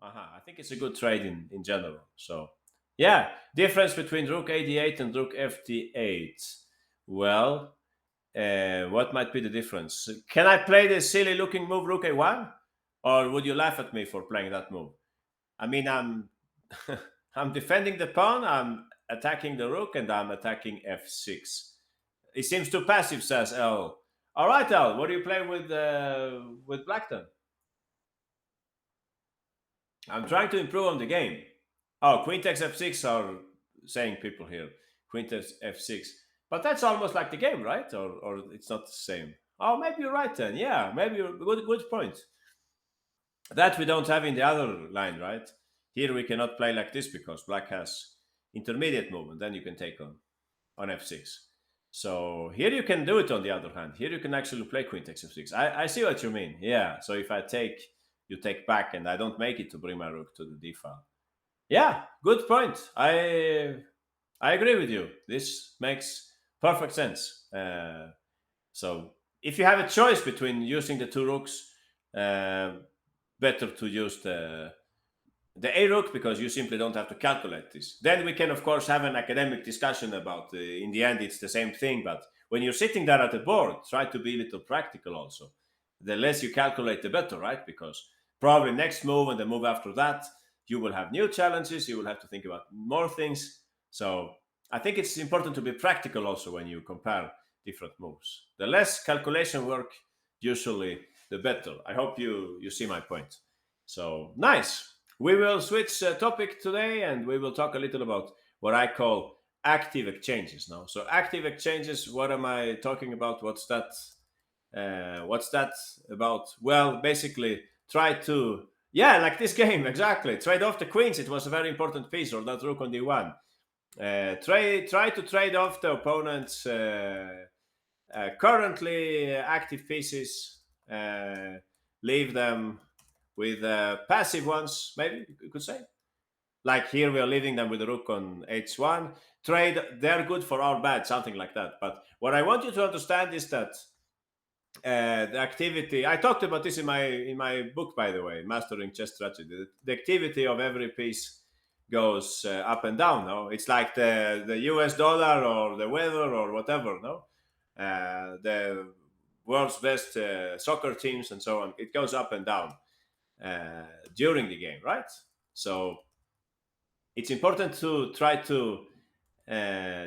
I think it's a good trade in general. So, yeah, difference between rook ad8 and rook fd8. Well, what might be the difference? Can I play the silly looking move rook a1? Or would you laugh at me for playing that move? I mean, I'm I'm defending the pawn, I'm attacking the rook, and I'm attacking f6. It seems too passive, says L. All right, L. What do you play with Blackton? I'm trying to improve on the game. Oh, queen takes f6 are saying people here. Queen takes f6. But that's almost like the game, right? Or it's not the same. Oh, maybe you're right then. Yeah, maybe you're good point. That we don't have in the other line, right? Here we cannot play like this because black has intermediate movement. Then you can take on f6. So here you can do it on the other hand. Here you can actually play queen takes f6. I see what you mean. Yeah. So if I take, you take back, and I don't make it to bring my rook to the d file. Yeah, good point. I agree with you. This makes perfect sense. So if you have a choice between using the two rooks, uh, better to use the a rook because you simply don't have to calculate this. Then we can of course have an academic discussion about in the end it's the same thing, but when you're sitting there at the board, try to be a little practical also. The less you calculate the better, right? Because probably next move and the move after that you will have new challenges, you will have to think about more things. So I think it's important to be practical also when you compare different moves. The less calculation work, usually the better. I hope you see my point. So nice. We will switch topic today, and we will talk a little about what I call active exchanges now. So active exchanges, what am I talking about? What's that? What's that about? Well, basically, try to, yeah, like this game exactly. Trade off the queens. It was a very important piece, or that rook on d1. Try to trade off the opponent's currently active pieces. Leave them with passive ones, maybe you could say. Like here, we are leaving them with the rook on h1. Trade, they're good for our bad, something like that. But what I want you to understand is that the activity. I talked about this in my book, by the way, Mastering Chess Strategy. The activity of every piece goes up and down. No, it's like the U.S. dollar or the weather or whatever. No, the world's best soccer teams and so on. It goes up and down during the game, right? So it's important to try to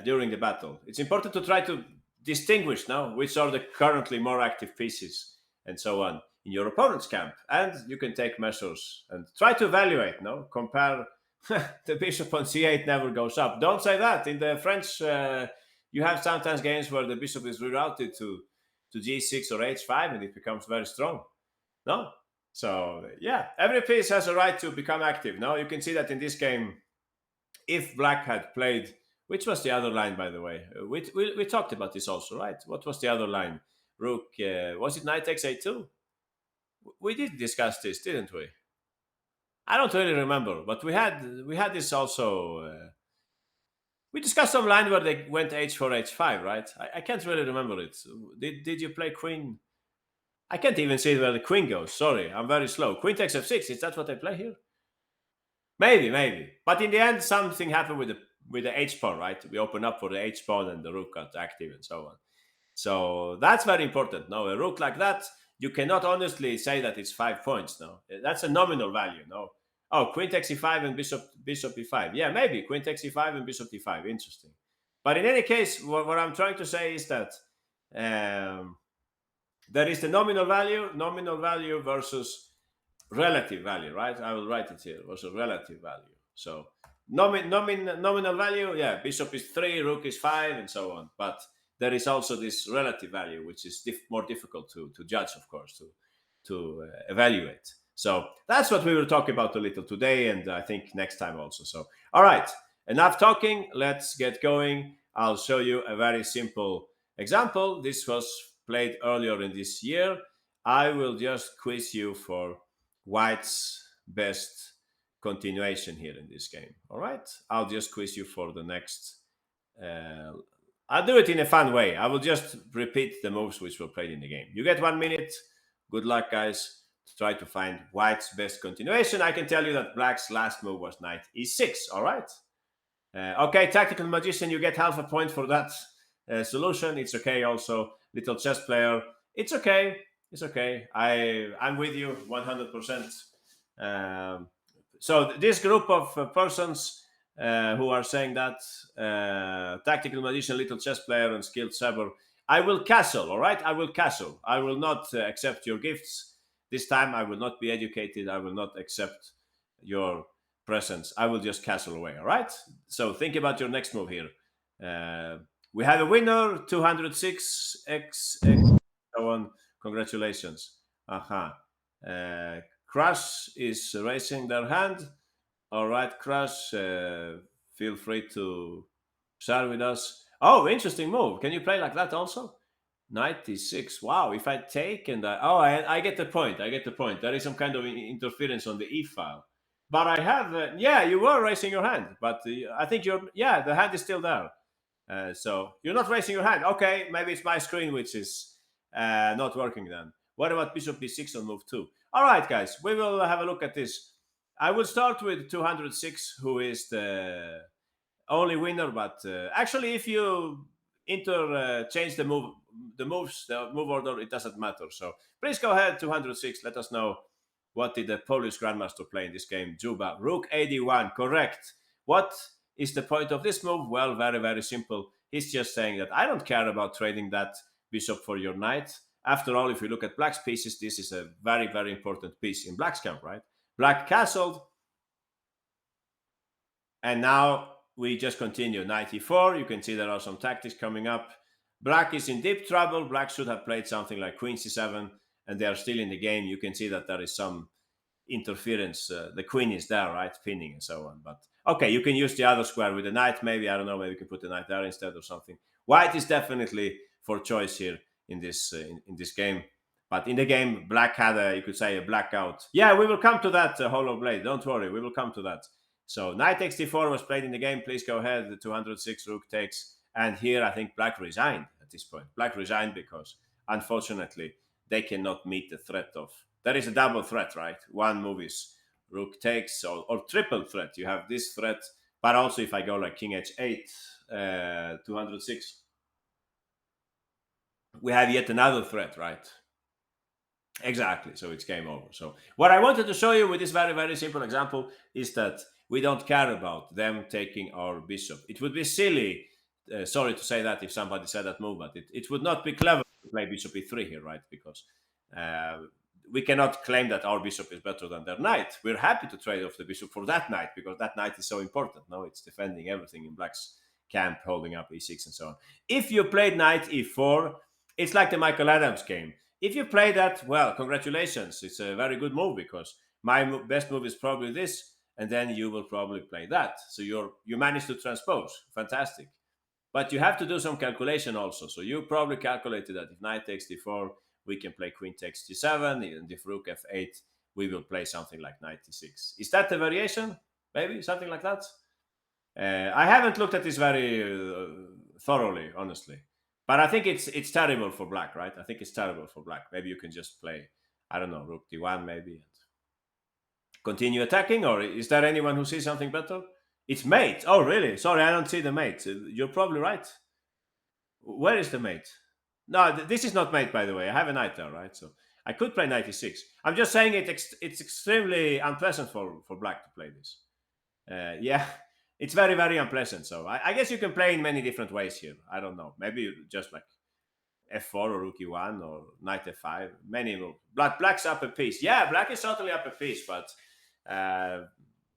during the battle. It's important to try to distinguish now which are the currently more active pieces and so on in your opponent's camp, and you can take measures and try to evaluate. No, compare. The bishop on c8 never goes up. Don't say that. In the French, you have sometimes games where the bishop is rerouted to g6 or h5, and it becomes very strong. No, so yeah, every piece has a right to become active. Now you can see that in this game, if black had played, which was the other line, by the way, we talked about this also, right? What was the other line? Rook, was it knight takes a2? We did discuss this, didn't we? I don't really remember, but we had this also. We discussed some line where they went h4 h5, right? I can't really remember it. Did you play queen? I can't even see where the queen goes. Sorry, I'm very slow. Queen takes f6. Is that what I play here? Maybe. But in the end, something happened with the H pawn, right? We open up for the H pawn and the rook got active and so on. So that's very important. Now, a rook like that, you cannot honestly say that it's 5 points. No, that's a nominal value. No. Oh, queen takes e5 and bishop e5. Yeah, maybe queen takes e5 and bishop d5. Interesting. But in any case, what I'm trying to say is that um, there is the nominal value versus relative value, right? I will write it here. Was a relative value. So nominal value, yeah, bishop is 3, rook is 5, and so on. But there is also this relative value, which is more difficult to judge, of course, to evaluate. So that's what we will talk about a little today, and I think next time also. So, all right, enough talking. Let's get going. I'll show you a very simple example. This was played earlier in this year. I will just quiz you for White's best continuation here in this game. All right, I'll just quiz you for the next. Uh, I'll do it in a fun way. I will just repeat the moves which were played in the game. You get 1 minute. Good luck, guys. try to find white's best continuation. I can tell you that black's last move was knight e6. All right. Okay, tactical magician, you get half a point for that solution. It's okay. Also, little chess player, it's okay. It's okay. I'm with you 100%. Um, so this group of persons who are saying that tactical magician, little chess player, and skilled saber, I will castle. All right, I will castle. I will not accept your gifts this time. I will not be educated. I will not accept your presence. I will just castle away. All right. So think about your next move here. Uh, we have a winner, 206 x so on. Congratulations. Aha. Crush is raising their hand. All right, Crush, feel free to share with us. Oh, interesting move. Can you play like that also? 96. Wow, if I take and I get the point. I get the point. There is some kind of interference on the E file. But I have, yeah, you were raising your hand, but I think yeah, the hand is still there. So you're not raising your hand. Okay, maybe it's my screen which is not working then. What about bishop b6 on move 2? All right, guys, we will have a look at this. I will start with 206, who is the only winner. But actually, if you change the move order, it doesn't matter. So please go ahead, 206. Let us know what did the Polish grandmaster play in this game. Juba, rook 81, correct. What is the point of this move? Well, very, very simple. He's just saying that I don't care about trading that bishop for your knight. After all, if you look at black's pieces, this is a very, very important piece in black's camp, right? Black castled, and now we just continue. Knight e4. You can see there are some tactics coming up. Black is in deep trouble. Black should have played something like queen c7, and they are still in the game. You can see that there is some interference. The queen is there, right? Pinning and so on. But okay, you can use the other square with the knight, maybe. I don't know, maybe you can put the knight there instead or something. White is definitely for choice here in this in this game. But in the game, black had you could say, a blackout. Yeah, we will come to that, Hollow Blade. Don't worry, we will come to that. So knight xt4 was played in the game. Please go ahead. The 206 rook takes. And here I think black resigned at this point. Black resigned because, unfortunately, they cannot meet the threat of... There is a double threat, right? One move is rook takes, or triple threat. You have this threat, but also if I go like king h8, 206, we have yet another threat, right? Exactly. So it's game over. So what I wanted to show you with this very, very simple example is that we don't care about them taking our bishop. It would be silly, sorry to say that if somebody said that move, but it would not be clever to play bishop e3 here, right? Because uh, we cannot claim that our bishop is better than their knight. We're happy to trade off the bishop for that knight because that knight is so important. No, it's defending everything in black's camp, holding up e6 and so on. If you played knight e4, it's like the Michael Adams game. If you play that, well, congratulations. It's a very good move because my best move is probably this, and then you will probably play that. So you managed to transpose. Fantastic. But you have to do some calculation also. So you probably calculated that if knight takes d4, we can play queen takes g7, and if rook f8, we will play something like knight d6. Is that the variation? Maybe something like that? I haven't looked at this very thoroughly, honestly. But I think it's terrible for black, right? I think it's terrible for black. Maybe you can just play, I don't know, rook d1 maybe, and continue attacking. Or is there anyone who sees something better? It's mate. Oh, really? Sorry, I don't see the mate. You're probably right. Where is the mate? No, this is not mate, by the way. I have a knight there, right? So I could play 96. I'm just saying it's extremely unpleasant for black to play this. Yeah, it's very, very unpleasant. So I guess you can play in many different ways here. I don't know. Maybe just like f4 or rook e1 or knight f5. Many moves. Black's up a piece. Yeah, black is certainly up a piece, but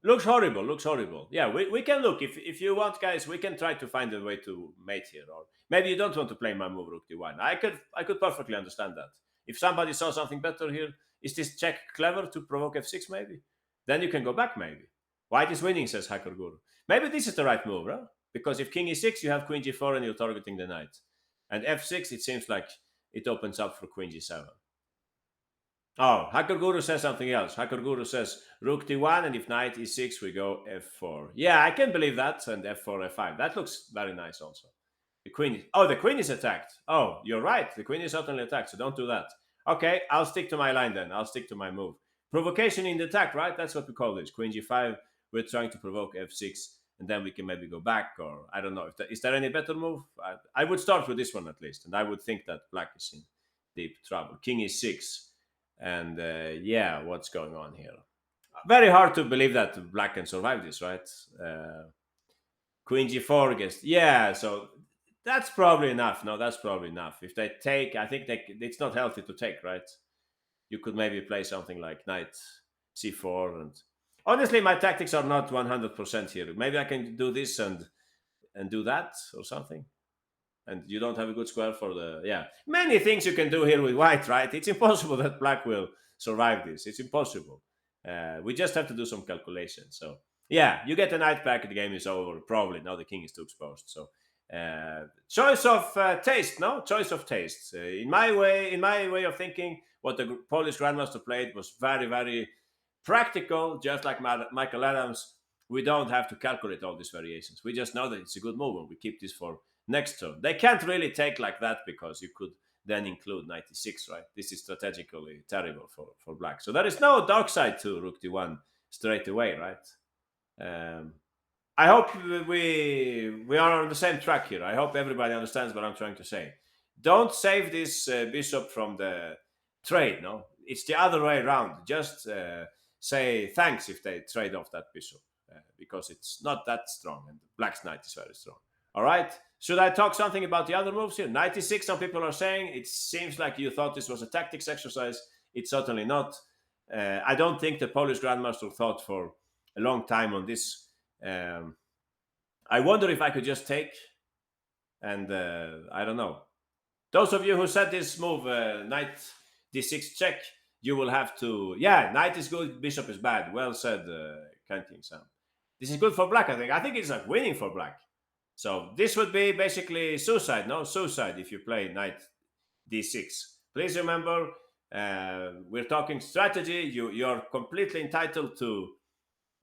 looks horrible. Looks horrible. Yeah, we can look. If you want, guys, we can try to find a way to mate here. Or maybe you don't want to play my move rook d1. I could perfectly understand that. If somebody saw something better here, is this check clever to provoke f6 maybe? Then you can go back maybe. White is winning, says Hacker Guru. Maybe this is the right move, right? Because if king e6, you have queen g4 and you're targeting the knight. And f6, it seems like it opens up for queen g7. Oh, Hacker Guru says something else. Hacker Guru says rook d1, and if knight e6, we go f4. Yeah, I can believe that, and f4, f5. That looks very nice also. The queen is attacked. Oh, you're right. The queen is certainly attacked, so don't do that. Okay, I'll stick to my line then. I'll stick to my move. Provocation in the attack, right? That's what we call this. Queen g5. We're trying to provoke f6, and then we can maybe go back, or I don't know. Is there any better move? I would start with this one at least, and I would think that black is in deep trouble. King e6, and yeah, what's going on here? Very hard to believe that black can survive this, right? Queen g4 against, yeah. So that's probably enough. No, that's probably enough. If they take, I think it's not healthy to take, right? You could maybe play something like knight c4, and honestly, my tactics are not 100% here. Maybe I can do this and do that or something. And you don't have a good square for the, yeah, many things you can do here with white, right? It's impossible that black will survive this. It's impossible. We just have to do some calculation. So yeah, you get a knight back, the game is over probably. Now the king is too exposed. So choice of taste, no, choice of taste. In my way of thinking, what the Polish grandmaster played was very, very practical. Just like Michael Adams, we don't have to calculate all these variations. We just know that it's a good move, and we keep this for next turn. They can't really take like that, because you could then include 96, right? This is strategically terrible for black. So there is no dark side to rook d1 straight away, right? Um, I hope we are on the same track here. I hope everybody understands what I'm trying to say. Don't save this bishop from the trade. No, it's the other way around. Just say thanks if they trade off that bishop, because it's not that strong, and black's knight is very strong. All right. Should I talk something about the other moves here? 96. Some people are saying it seems like you thought this was a tactics exercise. It's certainly not. I don't think the Polish grandmaster thought for a long time on this. I wonder if I could just take, and I don't know. Those of you who said this move, knight d6 check, you will have to. Yeah, knight is good, bishop is bad. Well said, King Sam. This is good for black, I think. I think it's like winning for black. So this would be basically suicide, no? Suicide if you play knight d6. Please remember, we're talking strategy. You're completely entitled to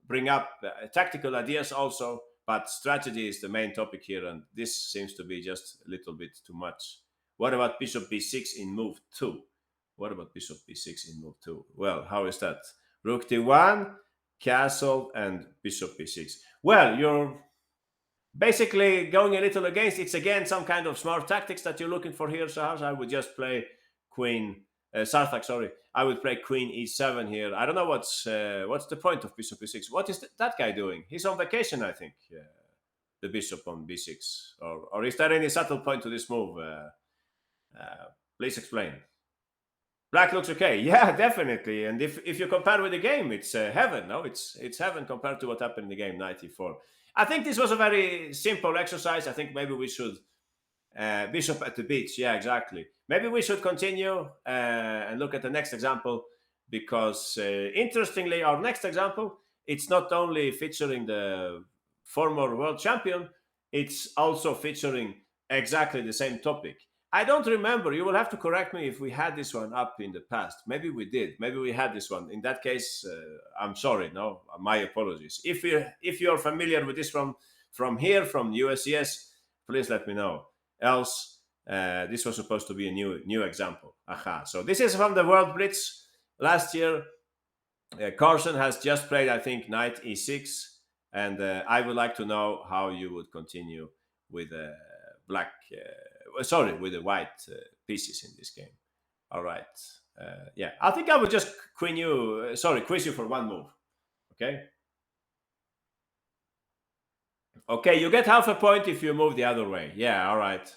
bring up tactical ideas also, but strategy is the main topic here, and this seems to be just a little bit too much. What about bishop b6 in move 2? What about bishop b6 in move 2? Well, how is that? Rook d1, castle, and bishop b6. Well, you're basically going a little against. It's again some kind of smart tactics that you're looking for here, Sahar. I would just play queen, Sarthak, sorry. I would play queen e7 here. I don't know what's the point of bishop e6. What is that guy doing? He's on vacation, I think. The bishop on b6, or is there any subtle point to this move? Please explain. Black looks okay. Yeah, definitely. And if you compare with the game, it's heaven. No, it's heaven compared to what happened in the game 94. I think this was a very simple exercise. I think maybe we should bishop at the beach. Yeah, exactly. Maybe we should continue and look at the next example, because interestingly, our next example, it's not only featuring the former world champion, it's also featuring exactly the same topic. I don't remember. You will have to correct me if we had this one up in the past. Maybe we did. Maybe we had this one. In that case, I'm sorry. No, my apologies. If you're familiar with this from here, from USCS, please let me know. Else, this was supposed to be a new example. Aha. So this is from the World Blitz last year. Carson has just played, I think, knight e6, and I would like to know how you would continue with black. With the white pieces in this game. All right. Yeah, I think I would just quiz you for one move. Okay. Okay, you get half a point if you move the other way. Yeah, all right.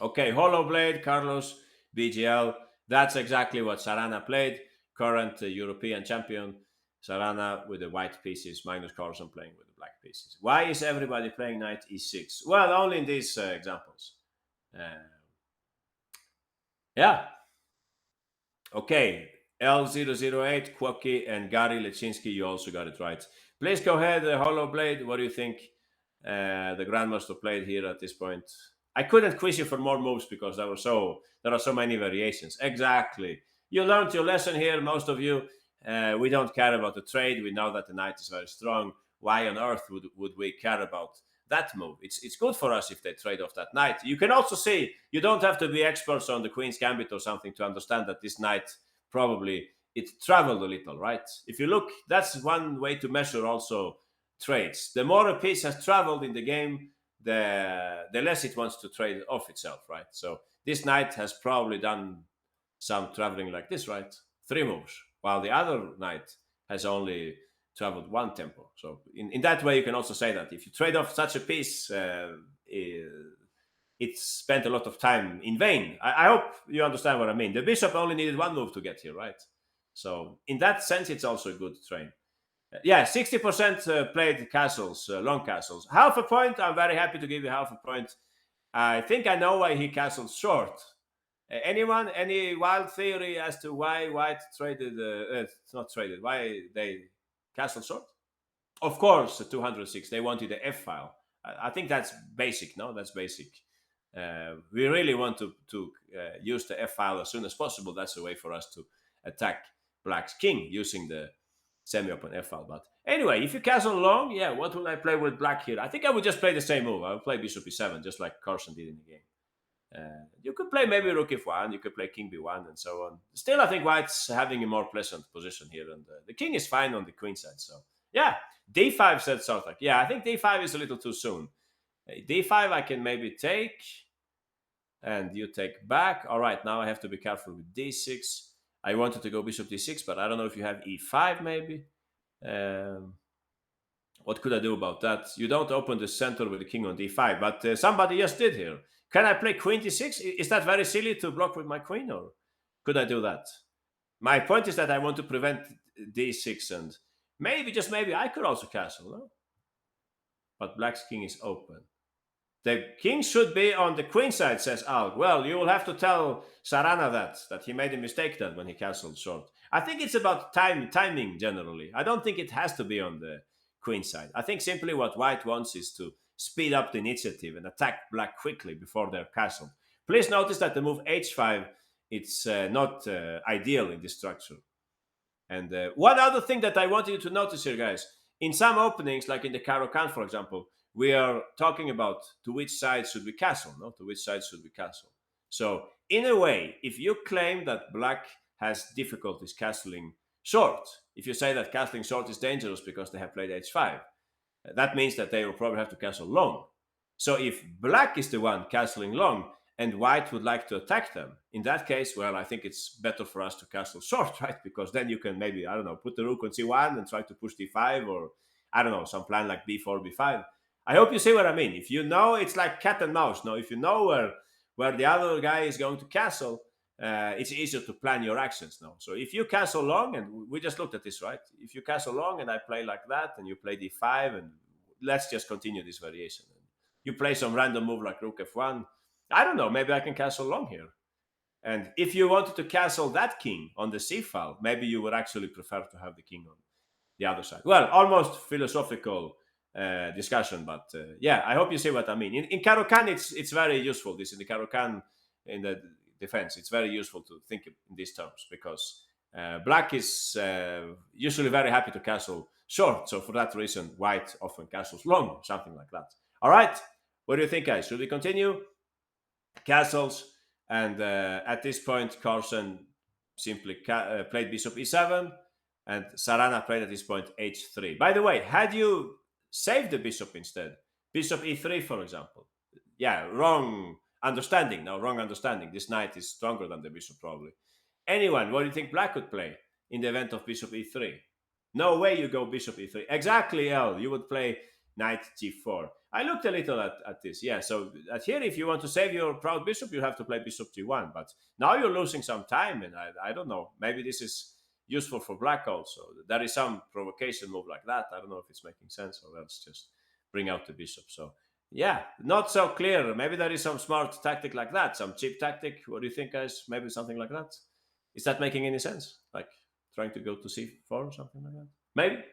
Okay, Hollow Blade, Carlos, BGL. That's exactly what Sarana played. Current European champion. Sarana with the white pieces, minus Carlson playing with the black pieces. Why is everybody playing knight e6? Well, only in these examples. Yeah. Okay. L008, Kwoki, and Gary Lechinsky, you also got it right. Please go ahead, Hollow Blade. What do you think the Grandmaster played here at this point? I couldn't quiz you for more moves because there are so many variations. Exactly. You learned your lesson here, most of you. We don't care about the trade. We know that the knight is very strong. Why on earth would we care about that move. It's good for us if they trade off that knight. You can also see, you don't have to be experts on the queen's gambit or something to understand that this knight probably it traveled a little, right? If you look, that's one way to measure also trades. The more a piece has traveled in the game, the less it wants to trade off itself, right? So this knight has probably done some traveling like this, right? 3 moves, while the other knight has only traveled one tempo. So in that way, you can also say that if you trade off such a piece, it spent a lot of time in vain. I hope you understand what I mean. The bishop only needed 1 move to get here, right? So in that sense, it's also a good train. Yeah, 60% played castles, long castles. Half a point. I'm very happy to give you half a point. I think I know why he castled short. Anyone? Any wild theory as to why White traded? It's not traded. Why they castled short? Of course, 206. They wanted the F file. I think that's basic. No, that's basic. We really want to use the F file as soon as possible. That's a way for us to attack Black's king using the semi-open F file. But anyway, if you castle long, yeah, what will I play with Black here? I think I would just play the same move. I would play Bishop E7, just like Carson did in the game. You could play maybe Rook F1, you could play King B1, and so on. Still, I think White's having a more pleasant position here, and the King is fine on the Queen side. So, yeah, D5 said Sartak. Yeah, I think D5 is a little too soon. D5 I can maybe take, and you take back. All right, now I have to be careful with D6. I wanted to go Bishop D6, but I don't know if you have E5 maybe. What could I do about that? You don't open the center with the king on D5, but somebody just did here. Can I play Queen D6? Is that very silly to block with my queen, or could I do that? My point is that I want to prevent D6, and maybe, just maybe, I could also castle, no? But Black's king is open. The king should be on the queen side, says Al. Well, you will have to tell Sarana that he made a mistake then when he castled short. I think it's about timing generally. I don't think it has to be on the queen side. I think simply what White wants is to speed up the initiative and attack Black quickly before they're castled. Please notice that the move H5, it's not ideal in this structure. And one other thing that I wanted you to notice here, guys, in some openings, like in the Caro-Kann, for example, we are talking about to which side should we castle, no? To which side should we castle? So, in a way, if you claim that Black has difficulties castling short, if you say that castling short is dangerous because they have played H5, that means that they will probably have to castle long. So, if Black is the one castling long and White would like to attack them, in that case, well, I think it's better for us to castle short, right? Because then you can maybe, I don't know, put the rook on C1 and try to push D5, or I don't know, some plan like B4, B5. I hope you see what I mean. If you know, it's like cat and mouse. No, if you know where the other guy is going to castle, it's easier to plan your actions now. So if you castle long, and we just looked at this, right? If you castle long and I play like that, and you play D5, and let's just continue this variation. You play some random move like Rook F1. I don't know, maybe I can castle long here. And if you wanted to castle that king on the C file, maybe you would actually prefer to have the king on the other side. Well, almost philosophical discussion, but yeah, I hope you see what I mean. In Caro-Kann, it's very useful. This in the Caro-Kann in the defense, it's very useful to think in these terms, because Black is usually very happy to castle short. So for that reason, White often castles long, something like that. All right, what do you think, guys? Should we continue? Castles, and at this point, Carson simply played Bishop E7, and Sarana played at this point H3. By the way, had you saved the bishop instead, Bishop E3, for example, yeah, wrong understanding. No, wrong understanding. This knight is stronger than the bishop, probably. Anyone, what do you think Black could play in the event of Bishop E3? No way you go Bishop E3. Exactly, L. You would play Knight G4. I looked a little at this. Yeah, so at here, if you want to save your proud bishop, you have to play Bishop G1. But now you're losing some time, and I don't know. Maybe this is useful for Black also. There is some provocation move like that. I don't know if it's making sense, or else just bring out the bishop. So yeah, not so clear. Maybe there is some smart tactic like that, some cheap tactic. What do you think, guys? Maybe something like that. Is that making any sense? Like trying to go to C4 or something like that? Maybe.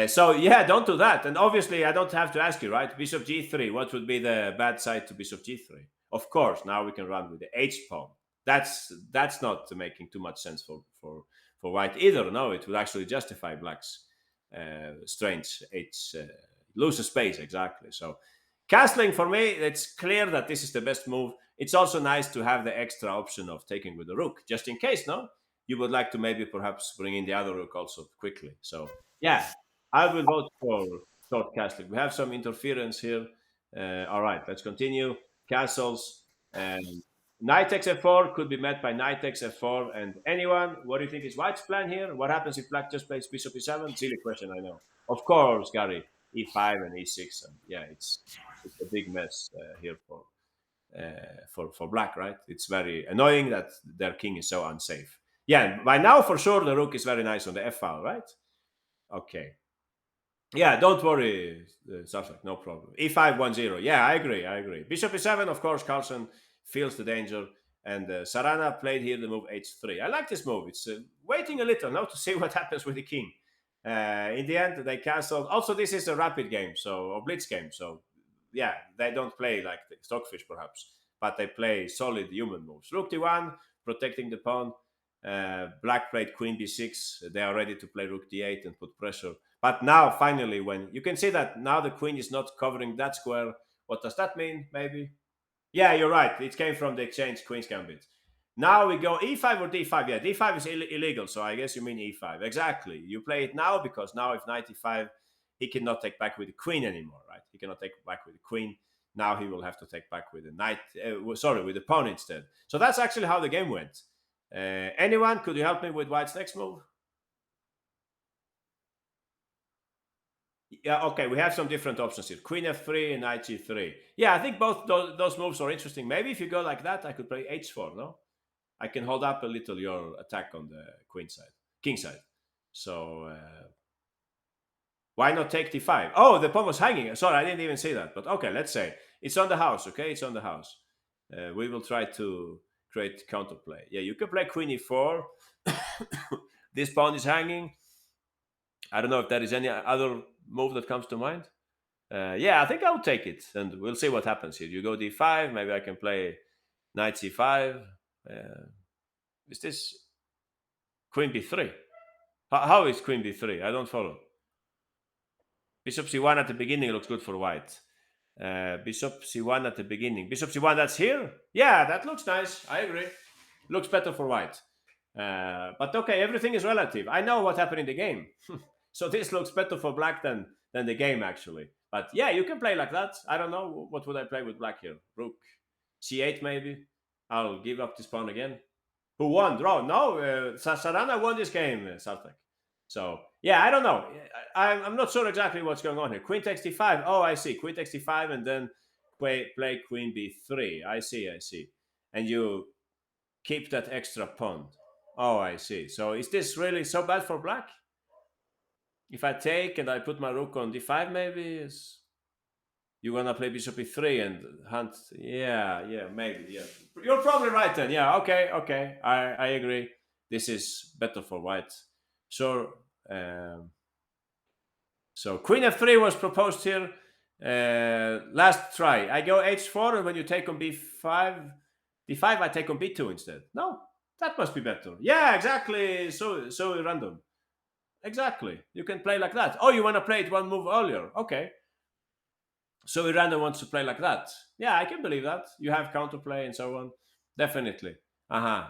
So yeah, don't do that. And obviously, I don't have to ask you, right? Bishop G3. What would be the bad side to Bishop G3? Of course, now we can run with the H pawn. That's not making too much sense for White either. No, it would actually justify Black's strange H loses space exactly. So castling for me, it's clear that this is the best move. It's also nice to have the extra option of taking with the rook, just in case, no, you would like to maybe perhaps bring in the other rook also quickly. So yeah, I will vote for short castling. We have some interference here. All right, let's continue. Castles. And knight takes f4 could be met by knight takes f4. And anyone, what do you think is white's plan here? What happens if black just plays bishop e7? Silly question, I know. Of course, Gary, e5 and e6. And yeah, it's a big mess here for black, right? It's very annoying that their king is so unsafe. Yeah, by now for sure the rook is very nice on the f file, right? Okay. Yeah, don't worry, Safak, no problem. E5 1-0. Yeah, I agree. I agree. Bishop e7, of course, Carlsen feels the danger. And Sarana played here the move h3. I like this move. It's waiting a little now to see what happens with the king. In the end, they castled. Also, this is a rapid game, so or blitz game. So, yeah, they don't play like the Stockfish, perhaps, but they play solid human moves. Rook d1, protecting the pawn. Black played queen b6. They are ready to play rook d8 and put pressure. But now, finally, when you can see that now the queen is not covering that square, what does that mean? Maybe. Yeah, you're right. It came from the exchange queen's gambit. Now we go e5 or d5. Yeah, d5 is illegal, so I guess you mean e5. Exactly. You play it now because now if knight e5, he cannot take back with the queen anymore, right? He cannot take back with the queen. Now he will have to take back with the knight. Sorry, with the pawn instead. So that's actually how the game went. Anyone, could you help me with white's next move? Yeah, okay, we have some different options here. Queen f3 and knight g3. Yeah, I think both those moves are interesting. Maybe if you go like that, I could play h4, no? I can hold up a little your attack on the queen side, king side. So why not take d5? Oh, the pawn was hanging. Sorry, I didn't even see that. But okay, let's say it's on the house. Okay, it's on the house. We will try to create counterplay. Yeah, you can play queen e4. This pawn is hanging. I don't know if there is any other move that comes to mind. Yeah, I think I'll take it, and we'll see what happens here. You go d5. Maybe I can play knight c5. Is this queen b3? How is queen b3? I don't follow. Bishop c1 at the beginning looks good for white. Bishop c1 at the beginning. Bishop c1, that's here? Yeah, that looks nice. I agree. Looks better for white. But okay, everything is relative. I know what happened in the game. So this looks better for black than the game, actually. But yeah, you can play like that. I don't know. What would I play with black here? Rook c8, maybe? I'll give up this pawn again. Who won? Draw? No, Sarana won this game, Sartek. So yeah, I don't know. I'm not sure exactly what's going on here. Queen takes d5. Oh, I see. Queen takes d5 and then play queen b3. I see. I see. And you keep that extra pawn. Oh, I see. So is this really so bad for black? If I take and I put my rook on d5, maybe you wanna play bishop e3 and hunt. Yeah, yeah, maybe. Yeah, you're probably right then. Yeah, okay, okay. I agree. This is better for white. Sure. Um, so queen f3 was proposed here. Last try. I go h4, and when you take on b5, d5, I take on b2 instead. No, that must be better. Yeah, exactly. So random. Exactly. You can play like that. Oh, you want to play it one move earlier? Okay. So Iranda wants to play like that. Yeah, I can believe that. You have counterplay and so on. Definitely. Uh-huh.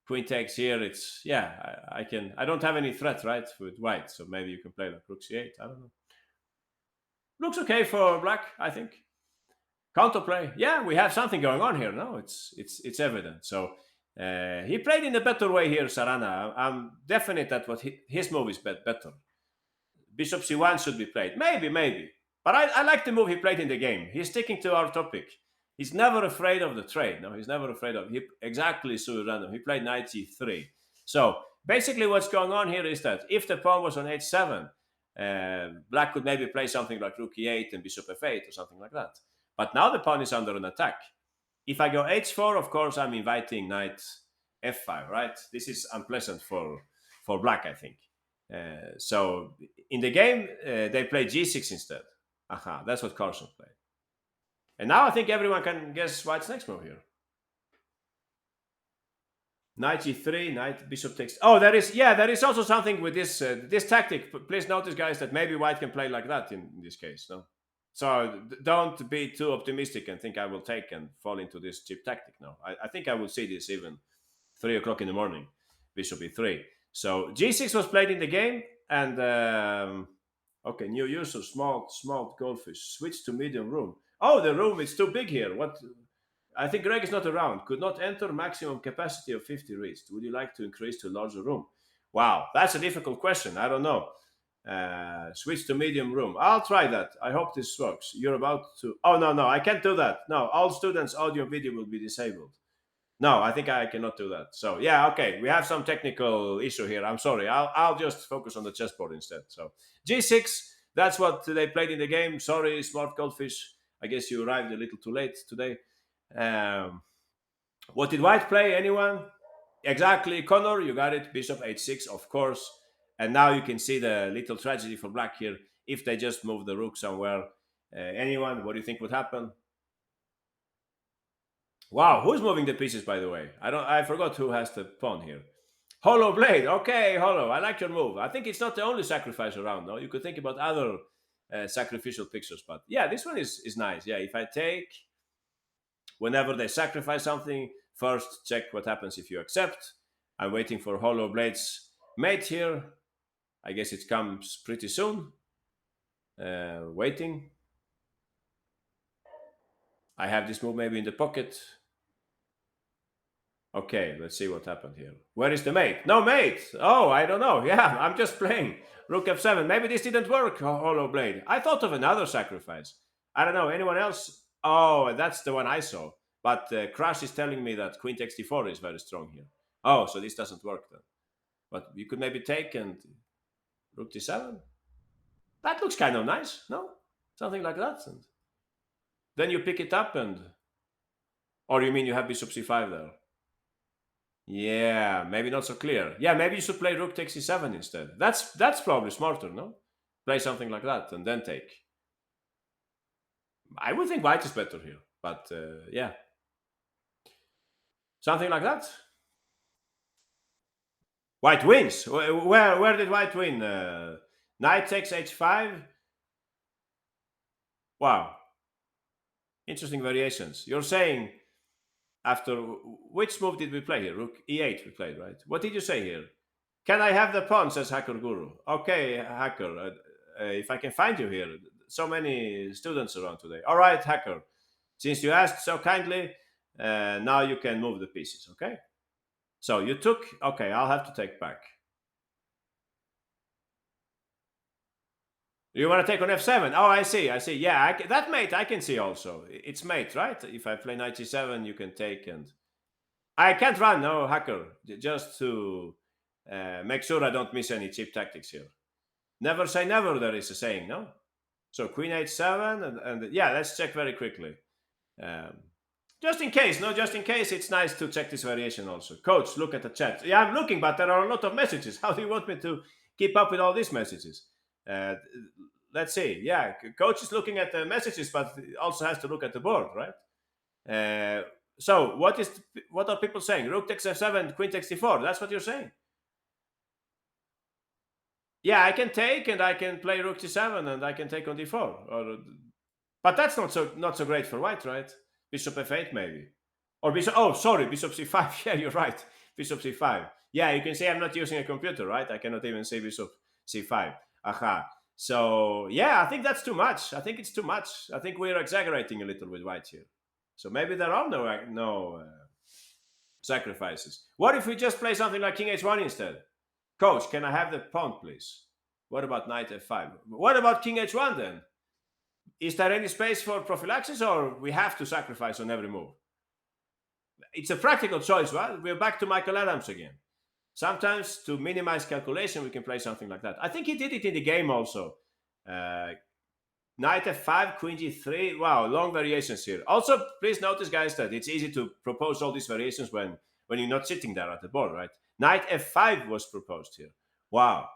Queen takes here. It's yeah. I can. I don't have any threat, right, with white. So maybe you can play like rook c8. I don't know. Looks okay for black, I think. Counterplay. Yeah, we have something going on here. No, it's evident. So he played in a better way here, Sarana. I'm definite that what his move is better. Bishop c1 should be played. Maybe, maybe. But I like the move he played in the game. He's sticking to our topic. He's never afraid of the trade. No, he's never afraid of exactly so random. He played knight e3. So basically, what's going on here is that if the pawn was on h7, black could maybe play something like rook e8 and bishop f8 or something like that. But now the pawn is under an attack. If I go h4, of course, I'm inviting knight f5, right? This is unpleasant for black, I think. So in the game, they play g6 instead. Aha, that's what Carlsen played. And now I think everyone can guess white's next move here. Knight g3, knight bishop takes. Oh, there is also something with this tactic. Please notice, guys, that maybe white can play like that in this case. No, so don't be too optimistic and think I will take and fall into this cheap tactic. No, I think I will see this even 3 o'clock in the morning. Bishop e3. So g6 was played in the game, and okay, new user, small goldfish. Switch to medium room. Oh, the room is too big here. What? I think Greg is not around. Could not enter maximum capacity of 50 reached. Would you like to increase to larger room? Wow, that's a difficult question. I don't know. Switch to medium room. I'll try that. I hope this works. You're about to. Oh, no, no, I can't do that. No, all students' audio and video will be disabled. No, I think I cannot do that. So yeah, okay, we have some technical issue here. I'm sorry. I'll just focus on the chessboard instead. So G6. That's what they played in the game. Sorry, smart goldfish. I guess you arrived a little too late today. Um, what did White play? Anyone? Exactly, Connor. You got it. Bishop h6, of course. And now you can see the little tragedy for Black here. If they just move the rook somewhere, anyone? What do you think would happen? Wow, who's moving the pieces, by the way? I forgot who has the pawn here. Hollow Blade. Okay, Hollow. I like your move. I think it's not the only sacrifice around, no? You could think about other sacrificial pictures, but yeah, this one is nice. Yeah, if I take, whenever they sacrifice something, first check what happens if you accept. I'm waiting for Hollow Blade's mate here. I guess it comes pretty soon. Waiting. I have this move maybe in the pocket. Okay, let's see what happened here. Where is the mate? No mate. Oh, I don't know. Yeah, I'm just playing. Rook f7. Maybe this didn't work, Hollow Blade. I thought of another sacrifice. I don't know. Anyone else? Oh, that's the one I saw. But Crash is telling me that Queen takes d4 is very strong here. Oh, so this doesn't work then. But you could maybe take and Rook d7. That looks kind of nice, no? Something like that. And then you pick it up and... Or you mean you have Bishop c5 there? Yeah, maybe not so clear. Yeah, maybe you should play Rook takes c7 instead. That's probably smarter, no? Play something like that and then take. I would think White is better here, but yeah, something like that. White wins. Where did White win? Knight takes h5. Wow, interesting variations. You're saying after which move did we play here? Rook e8 we played, right? What did you say here? Can I have the pawn, says Hacker Guru. Okay, Hacker, if I can find you here. So many students around today. All right, Hacker, since you asked so kindly, now you can move the pieces, okay? So you took, okay, I'll have to take back. You want to take on f7? Oh, I see. Yeah, that mate I can see also. It's mate, right? If I play knight g7, you can take and... I can't run, no, Hacker, just to make sure I don't miss any cheap tactics here. Never say never, there is a saying, no? So queen h7, and yeah, let's check very quickly. Just in case, it's nice to check this variation also. Coach, look at the chat. Yeah, I'm looking, but there are a lot of messages. How do you want me to keep up with all these messages? Let's see. Yeah, coach is looking at the messages, but also has to look at the board, right? So what are people saying? Rook takes f7, queen takes d4. That's what you're saying. Yeah, I can take and I can play rook g7 and I can take on d4. But that's not so great for white, right? Bishop f8 maybe. Or bishop, oh, sorry, bishop c5. Yeah, you're right. Bishop c5. Yeah, you can see I'm not using a computer, right? I cannot even say bishop c5. Aha. So, yeah, I think that's too much. I think it's too much. I think we're exaggerating a little with white here. So maybe there are no sacrifices. What if we just play something like king h1 instead? Coach, can I have the pawn, please? What about knight f5? What about king h1 then? Is there any space for prophylaxis, or we have to sacrifice on every move? It's a practical choice, right? We're back to Michael Adams again. Sometimes to minimize calculation, we can play something like that. I think he did it in the game also. Knight f5, queen g3. Wow, long variations here. Also, please notice, guys, that it's easy to propose all these variations when you're not sitting there at the board, right? Knight f5 was proposed here. Wow.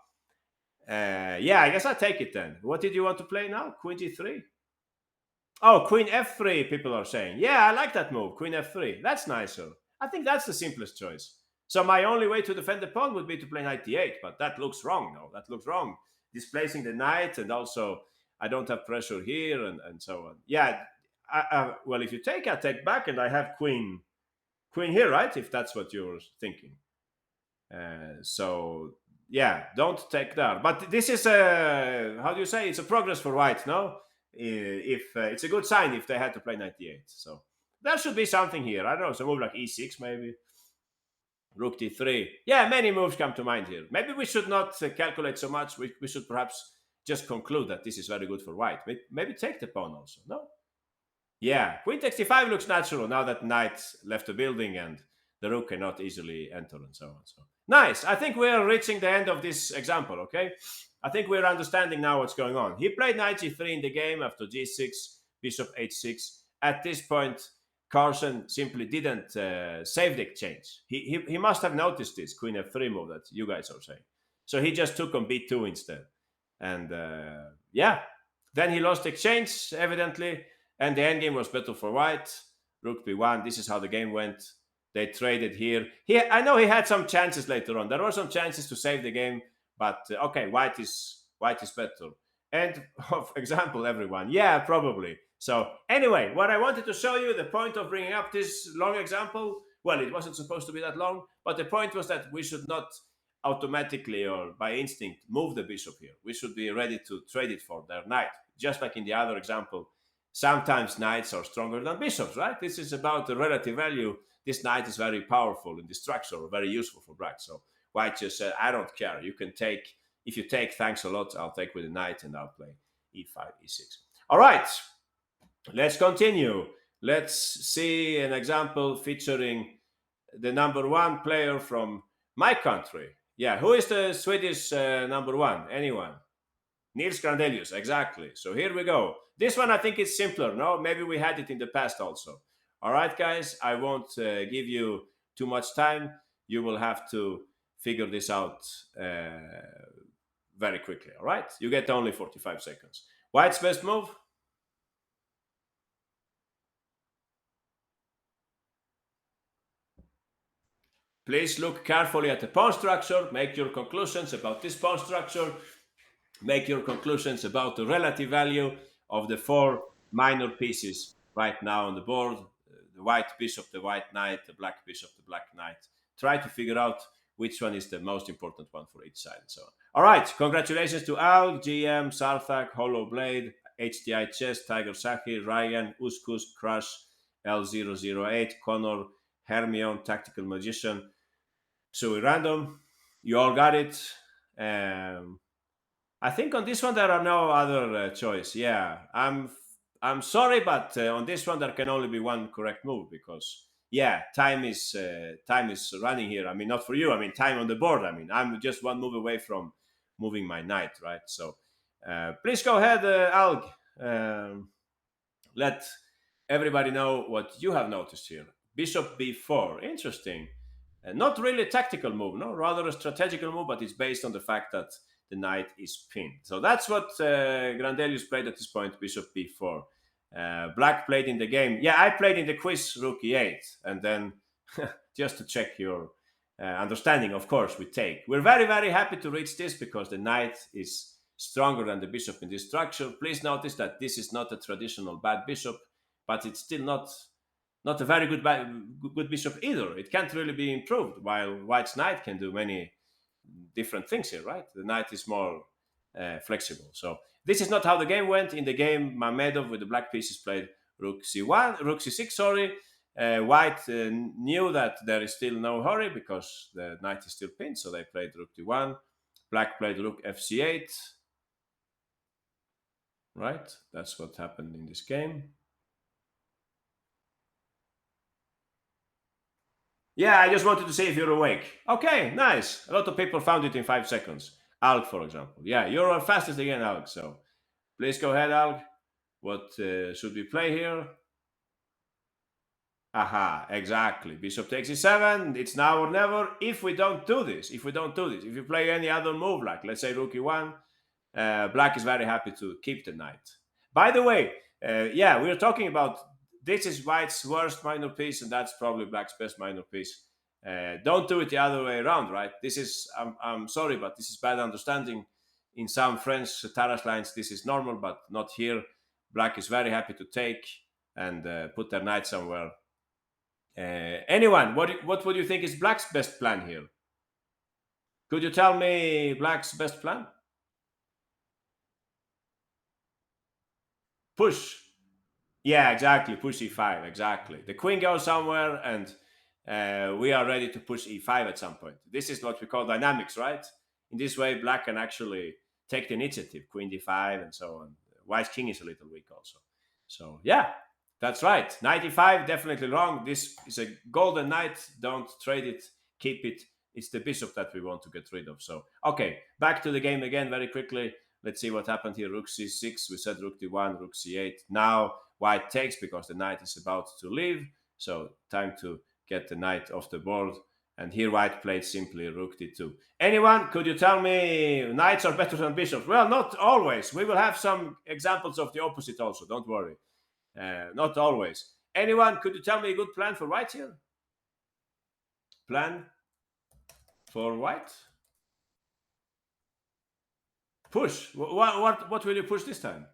Yeah, I guess I'll take it then. What did you want to play now? Queen g3? Oh, queen f3, people are saying. Yeah, I like that move, queen f3. That's nicer. I think that's the simplest choice. So my only way to defend the pawn would be to play knight d8, but that looks wrong. No, that looks wrong. Displacing the knight, and also I don't have pressure here, and so on. Yeah. Well, if you take, I take back, and I have queen here, right? If that's what you're thinking. So yeah, don't take that. But this is a, how do you say? It's a progress for white, no? If it's a good sign if they had to play knight d8. So there should be something here. I don't know, some move like e6 maybe. Rook d3. Yeah, many moves come to mind here. Maybe we should not calculate so much. We should perhaps just conclude that this is very good for white. Maybe take the pawn also. No? Yeah, queen takes d5 looks natural now that knight left the building and the rook cannot easily enter and so on. So nice. I think we're reaching the end of this example. Okay, I think we're understanding now what's going on. He played knight g3 in the game after g6, bishop h6. At this point, Carson simply didn't save the exchange. He must have noticed this queen f3 move that you guys are saying. So he just took on b2 instead, and yeah, then he lost the exchange evidently. And the endgame was better for white. Rook b1. This is how the game went. They traded here. I know he had some chances later on. There were some chances to save the game, but okay, white is better. And of example, everyone. Yeah, probably. So anyway, what I wanted to show you, the point of bringing up this long example, well, it wasn't supposed to be that long, but the point was that we should not automatically or by instinct move the bishop here. We should be ready to trade it for their knight. Just like in the other example, sometimes knights are stronger than bishops, right? This is about the relative value. This knight is very powerful in the structure, very useful for black. So white just said, I don't care. You can take, if you take, thanks a lot. I'll take with the knight and I'll play e5, e6. All right, let's continue. Let's see an example featuring the number one player from my country. Yeah, who is the Swedish number one? Anyone? Nils Grandelius, exactly. So here we go. This one I think is simpler. No, maybe we had it in the past also. All right, guys, I won't give you too much time. You will have to figure this out very quickly. All right, you get only 45 seconds. White's best move. Please look carefully at the pawn structure. Make your conclusions about this pawn structure. Make your conclusions about the relative value of the four minor pieces right now on the board. The white bishop, the white knight, the black bishop, the black knight. Try to figure out which one is the most important one for each side and so on. All right, congratulations to Al, GM, Sarthak, Hollow Blade, HDI Chess, Tiger Saki, Ryan, Uskus, Crush, L008, Connor, Hermione, Tactical Magician, Sui Random. You all got it. I think on this one there are no other choice. Yeah, I'm sorry, but on this one there can only be one correct move because yeah, time is running here. I mean, not for you. I mean, time on the board. I mean, I'm just one move away from moving my knight, right? So please go ahead, Alg. Let everybody know what you have noticed here. Bishop b4, interesting. Not really a tactical move, no, rather a strategical move, but it's based on the fact that the knight is pinned. So that's what Grandelius played at this point, bishop b4. Black played in the game. Yeah, I played in the quiz rook e8, and then just to check your understanding, of course, we take. We're very, very happy to reach this because the knight is stronger than the bishop in this structure. Please notice that this is not a traditional bad bishop, but it's still not a very good bishop either. It can't really be improved, while white's knight can do many different things here, right? The knight is more flexible. So this is not how the game went. In the game, Mamedov with the black pieces played rook c6, sorry. White knew that there is still no hurry because the knight is still pinned, so they played rook d1. Black played rook fc8. Right? That's what happened in this game. Yeah, I just wanted to see if you're awake. Okay, nice. A lot of people found it in 5 seconds. Alg, for example. Yeah, you're fastest again, Alg. So please go ahead, Alg. What should we play here? Aha, exactly. Bishop takes e7. It's now or never. If we don't do this, if you play any other move, like let's say rook e1, black is very happy to keep the knight. By the way, yeah, we're talking about this is white's worst minor piece, and that's probably black's best minor piece. Don't do it the other way around, right? This is, I'm sorry, but this is bad understanding. In some French terrace lines, this is normal, but not here. Black is very happy to take and put their knight somewhere. Anyone, what would you think is Black's best plan here? Could you tell me Black's best plan? Push. Yeah, exactly. Push e5. Exactly. The queen goes somewhere, and we are ready to push e5 at some point. This is what we call dynamics, right? In this way, Black can actually take the initiative, queen d5, and so on. White king is a little weak also. So yeah, that's right. Knight e5, definitely wrong. This is a golden knight. Don't trade it. Keep it. It's the bishop that we want to get rid of. So okay, back to the game again very quickly. Let's see what happened here. Rook c6. We said rook d1, rook c8. Now white takes because the knight is about to leave. So time to get the knight off the board. And here white played simply rook d2. Anyone, could you tell me knights are better than bishops? Well, not always. We will have some examples of the opposite also. Don't worry. Not always. Anyone, could you tell me a good plan for white here? Plan for white? Push. What will you push this time?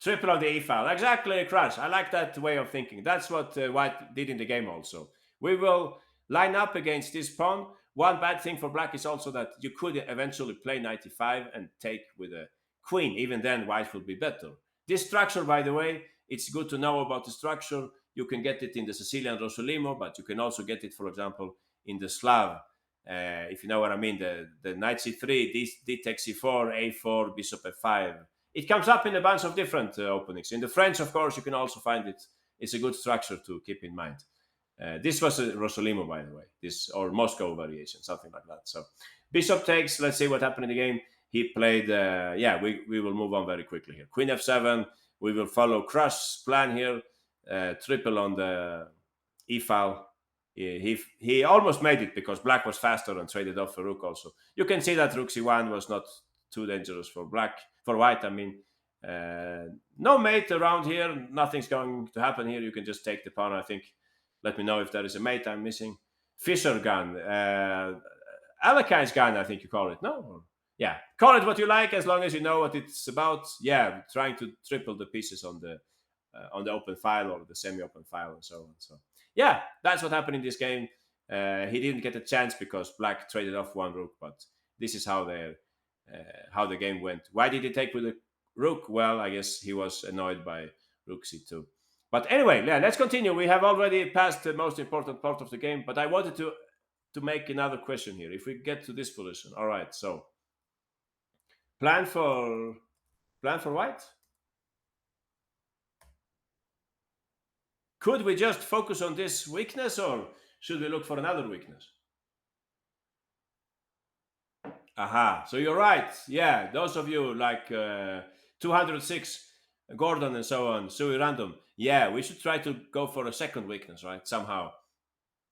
Triple on the e file. Exactly, Crash. I like that way of thinking. That's what White did in the game also. We will line up against this pawn. One bad thing for Black is also that you could eventually play 95 and take with a queen. Even then, White will be better. This structure, by the way, it's good to know about the structure. You can get it in the Sicilian Rosolimo, but you can also get it, for example, in the Slav. If you know what I mean, the knight c3, d takes c4, a4, bishop f5. It comes up in a bunch of different openings. In the French, of course, you can also find it. It's a good structure to keep in mind. This was a Rosolimo, by the way, this or Moscow variation, something like that. So bishop takes. Let's see what happened in the game. He played. Yeah, we will move on very quickly here. Queen f7. We will follow Crush's plan here. Triple on the e file. He almost made it because Black was faster and traded off for Rook also. You can see that Rook c1 was not too dangerous for White. I mean, no mate around here. Nothing's going to happen here. You can just take the pawn. I think. Let me know if there is a mate I'm missing. Fisher gun, Alakai's gun. I think you call it. No, yeah, call it what you like as long as you know what it's about. Yeah, trying to triple the pieces on the open file or the semi-open file and so on. So yeah, that's what happened in this game. He didn't get a chance because Black traded off one rook, but this is how the game went. Why did he take with the rook? Well, I guess he was annoyed by rook c2. But anyway, yeah, let's continue. We have already passed the most important part of the game, but I wanted to make another question here. If we get to this position, all right. So plan for white. Could we just focus on this weakness, or should we look for another weakness? Aha. So you're right. Yeah, those of you like 206, Gordon and so on, Sui Random. Yeah, we should try to go for a second weakness, right? Somehow.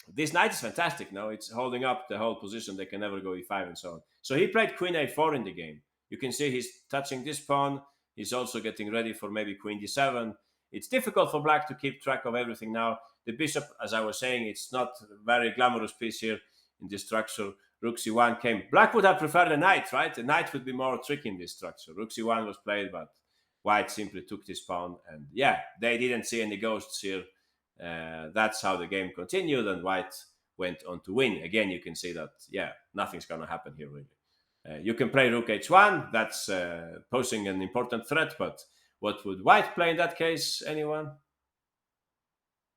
This knight is fantastic. No, it's holding up the whole position. They can never go e5 and so on. So he played queen a4 in the game. You can see he's touching this pawn. He's also getting ready for maybe queen d7. It's difficult for Black to keep track of everything now. The bishop, as I was saying, it's not a very glamorous piece here in this structure. Rook c1 came. Black would have preferred a knight, right? The knight would be more tricky in this structure. Rook c1 was played, but White simply took this pawn. And yeah, they didn't see any ghosts here. That's how the game continued, and White went on to win. Again, you can see that, yeah, nothing's going to happen here, really. You can play rook h1. That's posing an important threat, but what would White play in that case? Anyone?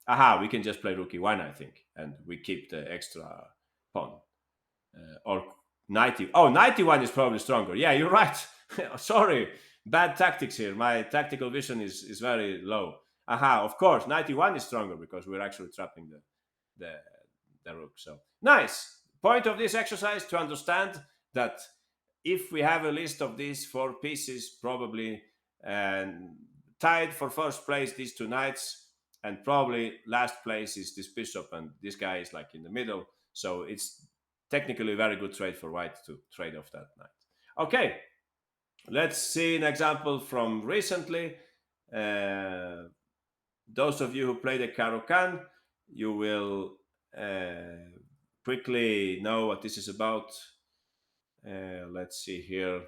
Aha, we can just play rook e1, I think, and we keep the extra pawn. Or 90. Oh, 91 is probably stronger. Yeah, you're right. Sorry, bad tactics here. My tactical vision is very low. Aha, of course, 91 is stronger because we're actually trapping the, the rook. So nice. Point of this exercise to understand that if we have a list of these four pieces, probably tied for first place, these two knights, and probably last place is this bishop, and this guy is like in the middle. So it's technically a very good trade for White to trade off that knight. Okay, let's see an example from recently. Those of you who play the Caro-Kann, you will uh, quickly know what this is about. Let's see here.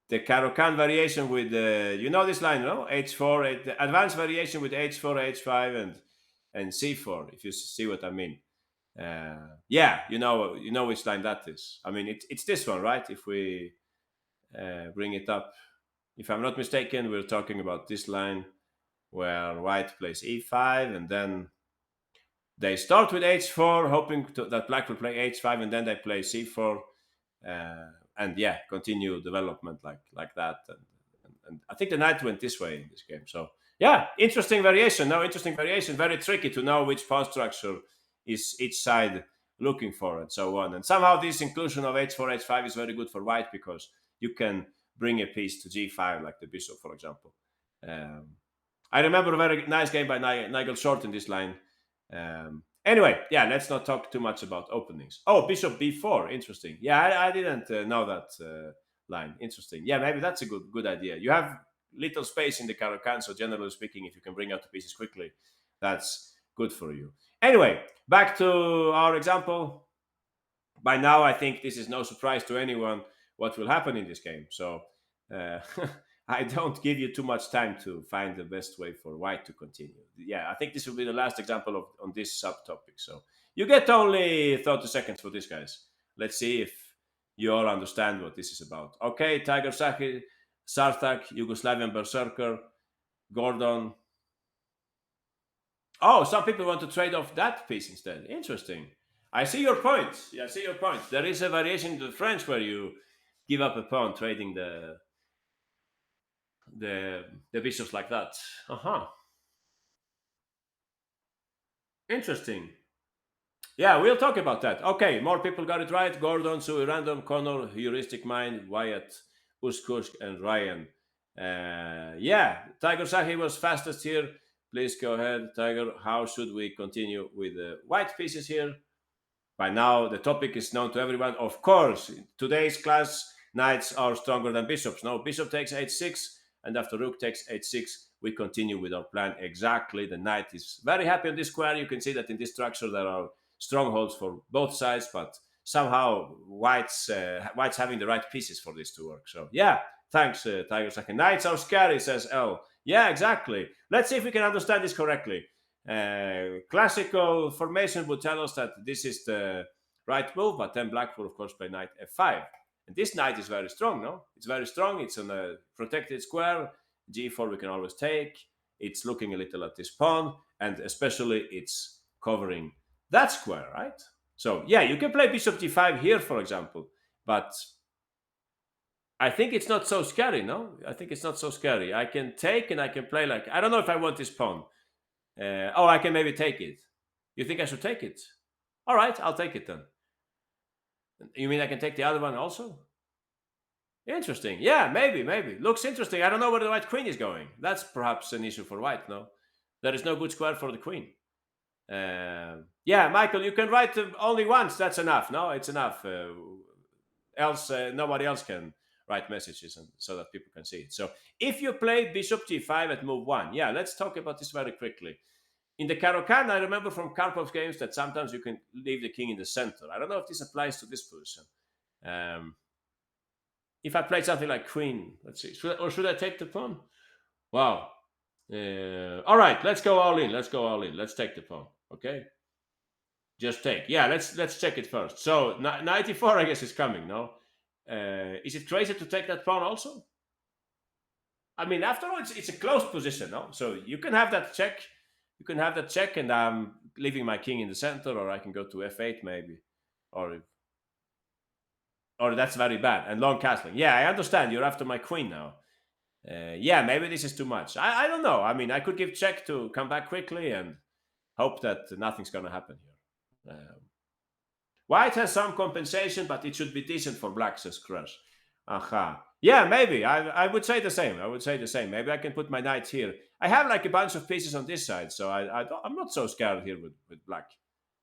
The Caro-Kann variation with you know this line, no? H4, the advanced variation with H4, H5, and C4. If you see what I mean. Yeah, you know which line that is. I mean, it's this one, right? If we bring it up, if I'm not mistaken, we're talking about this line where white plays E5, and then they start with H4, hoping that black will play H5, and then they play C4, and yeah, continue development like that. And I think the knight went this way in this game. So yeah, interesting variation. No, interesting variation. Very tricky to know which pawn structure is each side looking for, and so on. And somehow this inclusion of H4, H5 is very good for white because you can bring a piece to G5, like the bishop, for example. Um, I remember a very nice game by Nigel Short in this line. Anyway, yeah, let's not talk too much about openings. Oh, bishop b4, interesting. Yeah, I didn't know that line. Interesting. Yeah, maybe that's a good idea. You have little space in the Caro-Kann, so generally speaking, if you can bring out the pieces quickly, that's good for you. Anyway, back to our example. By now, I think this is no surprise to anyone what will happen in this game. So uh, I don't give you too much time to find the best way for white to continue. Yeah, I think this will be the last example of on this subtopic. So you get only 30 seconds for this, guys. Let's see if you all understand what this is about. Okay, Tiger Saki, Sartak, Yugoslavian Berserker, Gordon. Oh, some people want to trade off that piece instead. Interesting. I see your point. Yeah, I see your point. There is a variation to the French where you give up a pawn trading the bishops like that. Uh-huh. Interesting. Yeah, we'll talk about that. Okay, more people got it right. Gordon, Sui Random, Connor, Heuristic Mind, Wyatt, Uskursk, and Ryan. Yeah, Tiger Sahi was fastest here. Please go ahead, Tiger. How should we continue with the white pieces here? By now, the topic is known to everyone. Of course, in today's class, knights are stronger than bishops. No, bishop takes h6, and after rook takes h6, we continue with our plan exactly. The knight is very happy on this square. You can see that in this structure there are strongholds for both sides, but somehow white's having the right pieces for this to work. So yeah, thanks, Tiger Second. Knights are scary, says L. Yeah, exactly. Let's see if we can understand this correctly. Classical formation would tell us that this is the right move, but then black will of course play knight f5. And this knight is very strong, no? It's very strong. It's on a protected square. G4 we can always take. It's looking a little at this pawn, and especially it's covering that square, right? So yeah, you can play bishop g5 here, for example, but I think it's not so scary, no? I think it's not so scary. I can take and I can play like, I don't know if I want this pawn. Oh, I can maybe take it. You think I should take it? All right, I'll take it then. You mean I can take the other one also? Interesting. Yeah, maybe. Looks interesting. I don't know where the white queen is going. That's perhaps an issue for white, no? There is no good square for the queen. Yeah, Michael, you can write only once. That's enough. No, it's enough. Else, nobody else can write messages and so that people can see it. So if you play bishop g5 at move 1, yeah, let's talk about this very quickly. In the Caro-Kann, I remember from Karpov's games that sometimes you can leave the king in the center. I don't know if this applies to this position. If I play something like queen, let's see, should I take the pawn? Wow. All right, let's go all in. Let's take the pawn. Okay. Just take. Yeah, let's check it first. So 94, I guess, is coming. No, is it crazy to take that pawn also? I mean, after all, it's a close position. No, so you can have that check. You can have that check, and I'm leaving my king in the center, or I can go to f8 maybe, or or that's very bad and long castling. Yeah, I understand. You're after my queen now. Yeah, maybe this is too much. I don't know. I mean, I could give check to come back quickly and hope that nothing's going to happen here. White has some compensation, but it should be decent for black, says Crush. Aha. Yeah, maybe. I would say the same. I would say the same. Maybe I can put my knight here. I have like a bunch of pieces on this side, so I'm not so scared here with black.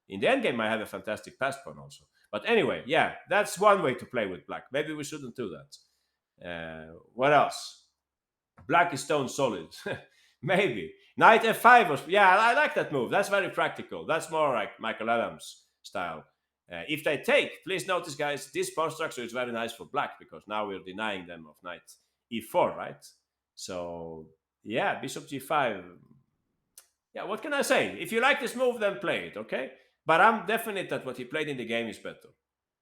In the endgame, I have a fantastic pass pawn also. But anyway, yeah, that's one way to play with black. Maybe we shouldn't do that. What else? Black is stone solid. Maybe. Knight f5 was, yeah, I like that move. That's very practical. That's more like Michael Adams style. If they take, please notice, guys, this pawn structure is very nice for black because now we're denying them of knight e4, right? So, yeah, bishop g5. Yeah, what can I say? If you like this move, then play it, okay? But I'm definite that what he played in the game is better.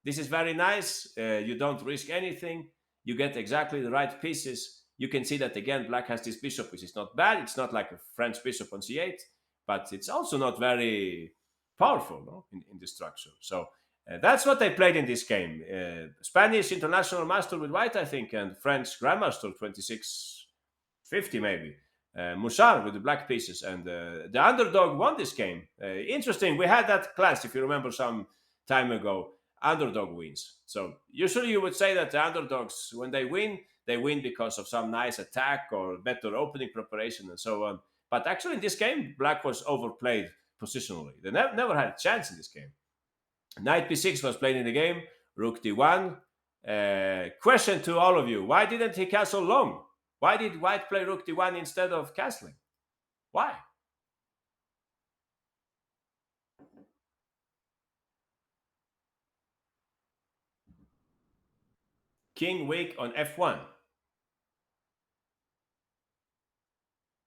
This is very nice. You don't risk anything. You get exactly the right pieces. You can see that again, black has this bishop, which is not bad. It's not like a French bishop on c8, but it's also not very powerful, no, in the structure. So that's what they played in this game. Spanish international master with white, I think, and French grandmaster 2650 maybe. Moussard with the black pieces, and the underdog won this game. Interesting. We had that class, if you remember, some time ago. Underdog wins. So usually you would say that the underdogs, when they win because of some nice attack or better opening preparation and so on. But actually, in this game, black was overplayed positionally. They never had a chance in this game. Knight b6 was played in the game. Rook d1. Question to all of you: why didn't he castle long? Why did white play rook d1 instead of castling? Why? King weak on f1.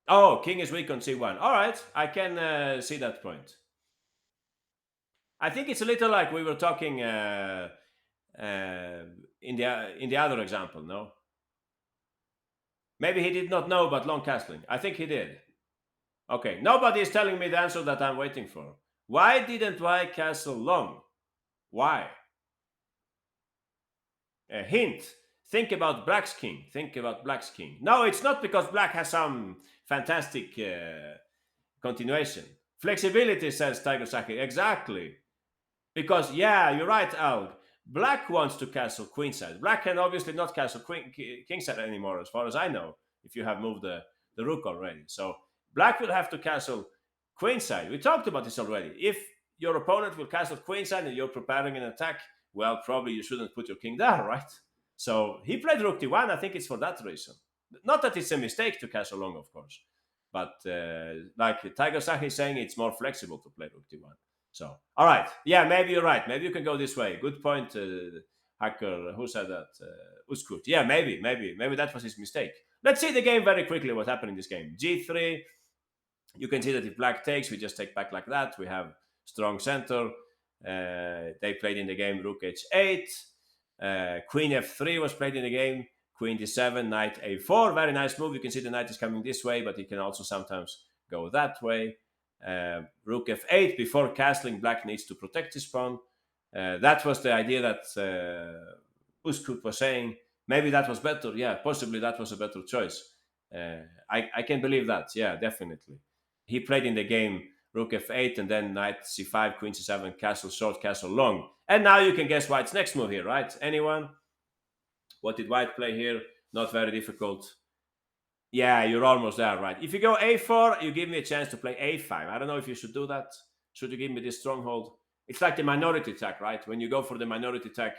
Oh, king is weak on c1. All right, I can see that point. I think it's a little like we were talking in the other example. No, maybe he did not know about long castling. I think he did. Okay, nobody is telling me the answer that I'm waiting for. Why didn't white castle long? Why? A hint. Think about black's king. Think about black's king. No, it's not because black has some fantastic continuation. Flexibility, says Tiger Saki. Exactly. Because, yeah, you're right, Alg. Black wants to castle queenside. Black can obviously not castle kingside anymore, as far as I know, if you have moved the rook already. So black will have to castle queenside. We talked about this already. If your opponent will castle queenside and you're preparing an attack, well, probably you shouldn't put your king there, right? So he played rook d1. I think it's for that reason. Not that it's a mistake to castle long, of course. But like Tiger Sahi is saying, it's more flexible to play rook d1. So, all right. Yeah, maybe you're right. Maybe you can go this way. Good point, Hacker. Who said that? Uskut. Yeah, maybe that was his mistake. Let's see the game very quickly. What happened in this game? G3. You can see that if black takes, we just take back like that. We have strong center. They played in the game rook h8. Queen f3 was played in the game. Queen d7, knight a4. Very nice move. You can see the knight is coming this way, but it can also sometimes go that way. Rook f8. Before castling, black needs to protect his pawn. That was the idea that Uskut was saying. Maybe that was better. Yeah, possibly that was a better choice. I can believe that. Yeah, definitely. He played in the game rook f8 and then knight c5, queen c7, castle short, castle long. And now you can guess white's next move here, right? Anyone? What did white play here? Not very difficult. Yeah, you're almost there, right? If you go a4, you give me a chance to play a5. I don't know if you should do that. Should you give me this stronghold? It's like the minority attack, right? When you go for the minority attack,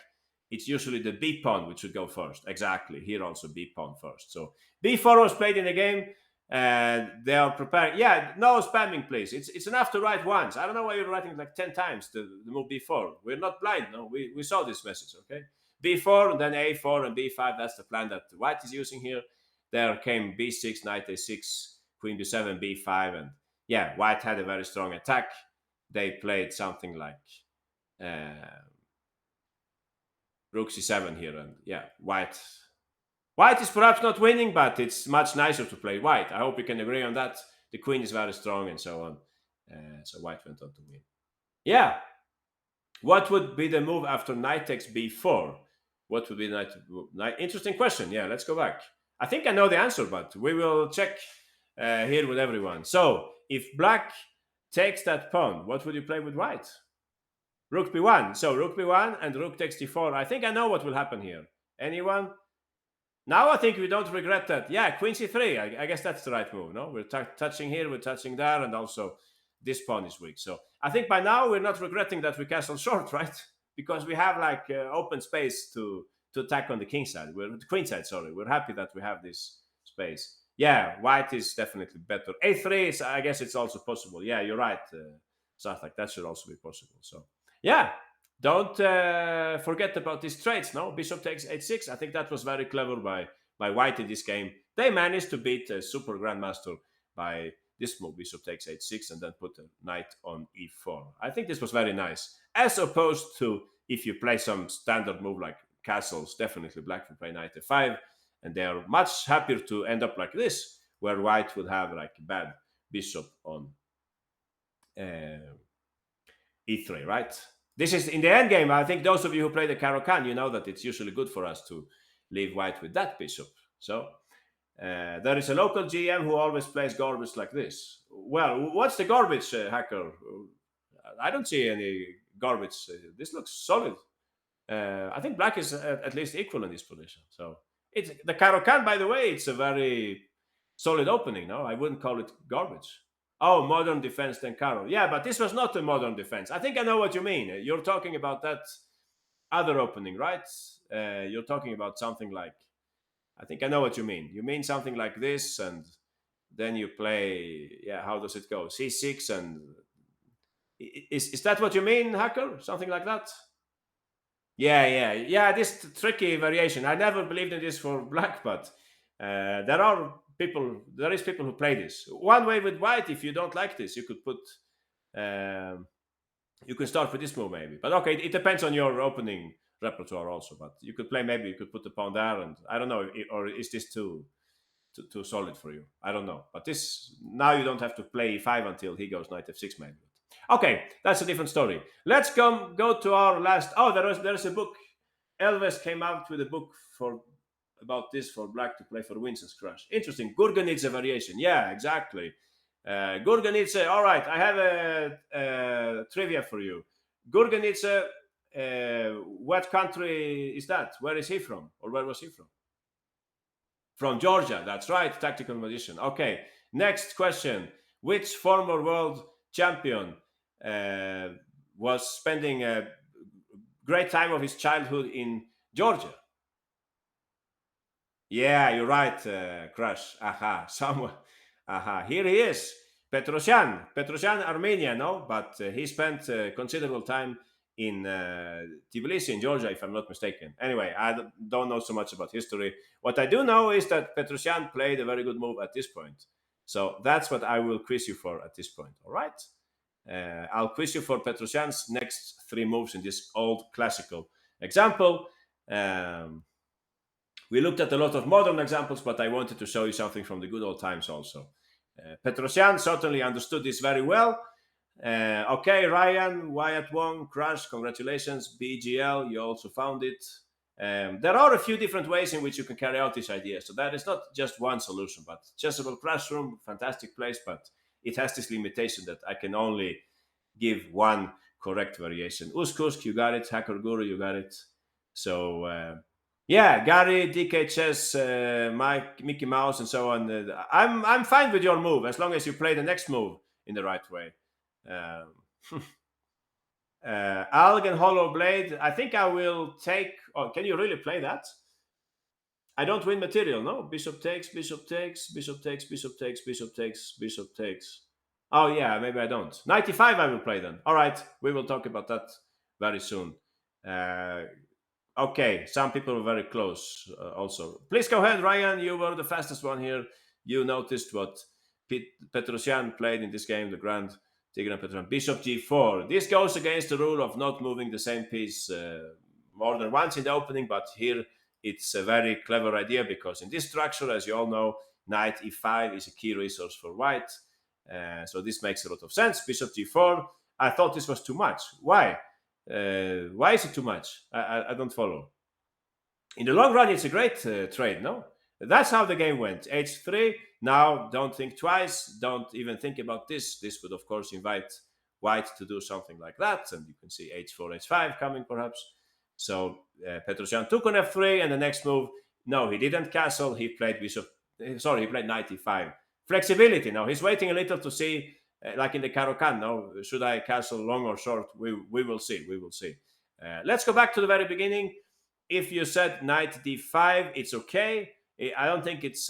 it's usually the b pawn which should go first. Exactly. Here also b pawn first. So b4 was played in the game. They are preparing. Yeah, no spamming, please. It's enough to write once. I don't know why you're writing like 10 times the move b4. We're not blind, no? We saw this message, okay? b4, and then a4 and b5. That's the plan that white is using here. There came b6, knight a6, queen b7, b5, and yeah, white had a very strong attack. They played something like rook c7 here, and yeah, white is perhaps not winning, but it's much nicer to play white. I hope you can agree on that. The queen is very strong and so on. So white went on to win. Yeah. What would be the move after knight takes b4? What would be the knight? Interesting question. Yeah, let's go back. I think I know the answer, but we will check here with everyone. So if black takes that pawn, what would you play with white? Rook b1. So rook b1 and rook takes d4. I think I know what will happen here. Anyone? Now I think we don't regret that. Yeah, queen c3. I guess that's the right move, no? We're touching here, we're touching there, and also this pawn is weak. So I think by now we're not regretting that we castle short, right? Because we have like open space to attack on the king side. We're the queen side, sorry. We're happy that we have this space. Yeah, white is definitely better. A3 is, I guess, it's also possible. Yeah, you're right, Sarthak. That should also be possible. So yeah, don't forget about these trades. No, bishop takes h6. I think that was very clever by white in this game. They managed to beat a super grandmaster by this move, bishop takes h6, and then put a knight on e4. I think this was very nice, as opposed to if you play some standard move like castles. Definitely black will play knight f5, and they are much happier to end up like this, where white would have like a bad bishop on uh, e3, right? This is in the end game. I think those of you who play the Caro-Kann, you know that it's usually good for us to leave white with that bishop. So there is a local GM who always plays garbage like this. Well, what's the garbage, hacker? I don't see any garbage. This looks solid. I think black is at least equal in this position. So it's the Caro-Kann, by the way, it's a very solid opening. No, I wouldn't call it garbage. Oh, modern defense then Caro. Yeah, but this was not a modern defense. I think I know what you mean. You're talking about that other opening, right? You're talking about something like, I think I know what you mean. You mean something like this, and then you play, yeah, how does it go? C6, and is that what you mean, hacker? Something like that? Yeah. This tricky variation. I never believed in this for black, but there is people who play this. One way with white, if you don't like this, you could put, um, you can start with this move maybe. But okay, it depends on your opening repertoire also. But you could play, maybe you could put the pawn there, and I don't know, or is this too solid for you? I don't know. But this, now you don't have to play e5 until he goes knight f6 maybe. Okay, that's a different story. Let's go to our last. Oh, there's a book. Elves came out with a book for about this for black to play for Winston's Crush. Interesting. Gurganidze variation. Yeah, exactly. Gurganidze. All right, I have a trivia for you. Gurganidze. What country is that? Where is he from, or where was he from? From Georgia. That's right. Tactical magician. Okay. Next question. Which former world champion uh, was spending a great time of his childhood in Georgia? Yeah, you're right, Crush. Aha, someone. Aha, here he is. Petrosyan. Petrosyan, Armenian, no? But he spent considerable time in Tbilisi, in Georgia, if I'm not mistaken. Anyway, I don't know so much about history. What I do know is that Petrosyan played a very good move at this point. So that's what I will quiz you for at this point, all right? I'll quiz you for Petrosyan's next three moves in this old classical example. Um, we looked at a lot of modern examples, but I wanted to show you something from the good old times also. Petrosyan certainly understood this very well. Okay, Ryan, Wyatt Wong, Crush, congratulations. BGL, you also found it. There are a few different ways in which you can carry out this idea. So that is not just one solution, but Chessable Classroom, fantastic place, but it has this limitation that I can only give one correct variation. Uskusk, you got it. Hacker Guru, you got it. So yeah, Gary, DK Chess, Mike, Mickey Mouse, and so on. I'm fine with your move as long as you play the next move in the right way. Um, Alg and Hollow Blade. I think I will take. Oh, can you really play that? I don't win material. No, bishop takes, bishop takes, bishop takes, bishop takes, bishop takes, bishop takes. Oh yeah, maybe I don't. 95 I will play then. All right, we will talk about that very soon. Uh, okay, some people were very close also. Please go ahead, Ryan. You were the fastest one here. You noticed what Petrosyan played in this game, the Grand Tigran Petrosyan. Bishop g4. This goes against the rule of not moving the same piece more than once in the opening, but here it's a very clever idea because in this structure, as you all know, knight e5 is a key resource for white. So this makes a lot of sense. Bishop g4. I thought this was too much. Why? Why is it too much? I don't follow. In the long run, it's a great trade, no? That's how the game went. H3. Now, don't think twice. Don't even think about this. This would, of course, invite white to do something like that. And you can see H4, H5 coming, perhaps. So Petrosyan took on F3, and the next move, no, he didn't castle. He played bishop. Sorry, he played knight E5. Flexibility. Now, he's waiting a little to see, like in the Caro-Kann, no, should I castle long or short? We will see. We will see. Let's go back to the very beginning. If you said knight d5, it's okay. I don't think it's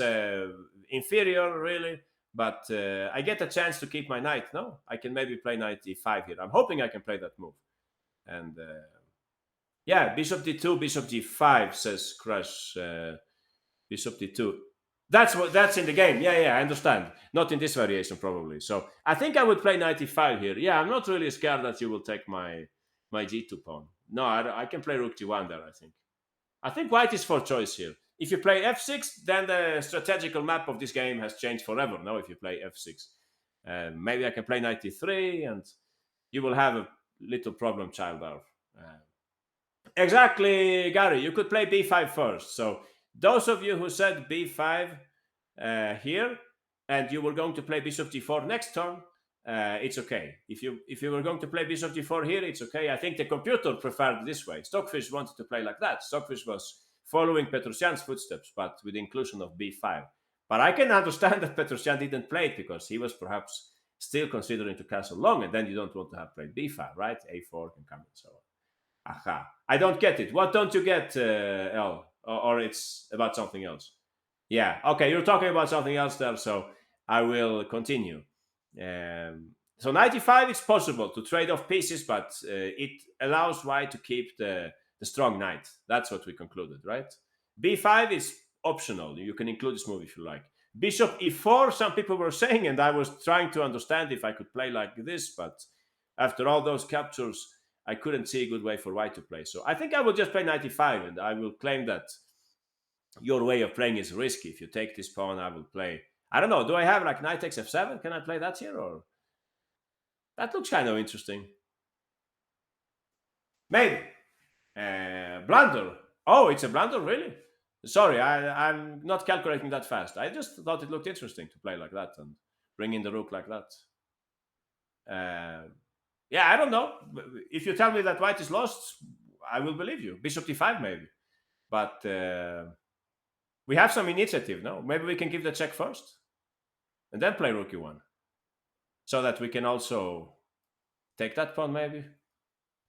inferior really, but I get a chance to keep my knight. No, I can maybe play knight e5 here. I'm hoping I can play that move. And yeah, bishop d2, bishop g5 says Crush. Bishop d2. That's in the game. Yeah, yeah, I understand. Not in this variation probably. So I think I would play knight e5 here. Yeah, I'm not really scared that you will take my g2 pawn. No, I can play rook g1 there. I think white is for choice here. If you play f6, then the strategical map of this game has changed forever. No, if you play f6, maybe I can play knight e3, and you will have a little problem child there. Exactly, Gary. You could play b5 first. So those of you who said b5 here, and you were going to play bishop g4 next turn, it's okay. If you were going to play bishop g4 here, it's okay. I think the computer preferred this way. Stockfish wanted to play like that. Stockfish was following Petrosyan's footsteps, but with the inclusion of b5. But I can understand that Petrosyan didn't play it because he was perhaps still considering to castle long, and then you don't want to have played b5, right? a4 can come and so on. Aha. I don't get it. What don't you get, L? Or it's about something else? Yeah. Okay, you're talking about something else there, so I will continue. So 95, it's possible to trade off pieces, but it allows white to keep the strong knight. That's what we concluded, right? b5 is optional. You can include this move if you like. Bishop e4, some people were saying, and I was trying to understand if I could play like this, but after all those captures, I couldn't see a good way for white to play. So I think I will just play 95, and I will claim that your way of playing is risky. If you take this pawn, I will play. I don't know. Do I have like knight takes f7? Can I play that here? Or that looks kind of interesting. Maybe. Blunder. Oh, it's a blunder, really? Sorry, I'm not calculating that fast. I just thought it looked interesting to play like that and bring in the rook like that. Yeah, I don't know. If you tell me that white is lost, I will believe you. Bishop d5 maybe. But we have some initiative, no? Maybe we can give the check first and then play rook e1. So that we can also take that pawn maybe.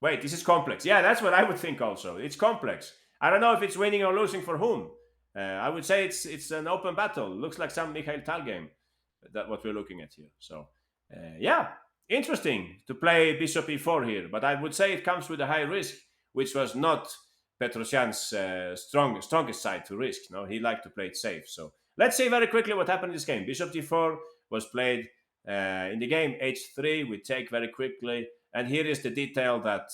Wait, this is complex. Yeah, that's what I would think also. It's complex. I don't know if it's winning or losing for whom. I would say it's an open battle. Looks like some Mikhail Tal game. That what we're looking at here. So yeah, interesting to play bishop e4 here. But I would say it comes with a high risk, which was not Petrosyan's strongest side to risk. No, he liked to play it safe. So let's see very quickly what happened in this game. Bishop d4 was played in the game. h3 we take very quickly, and here is the detail that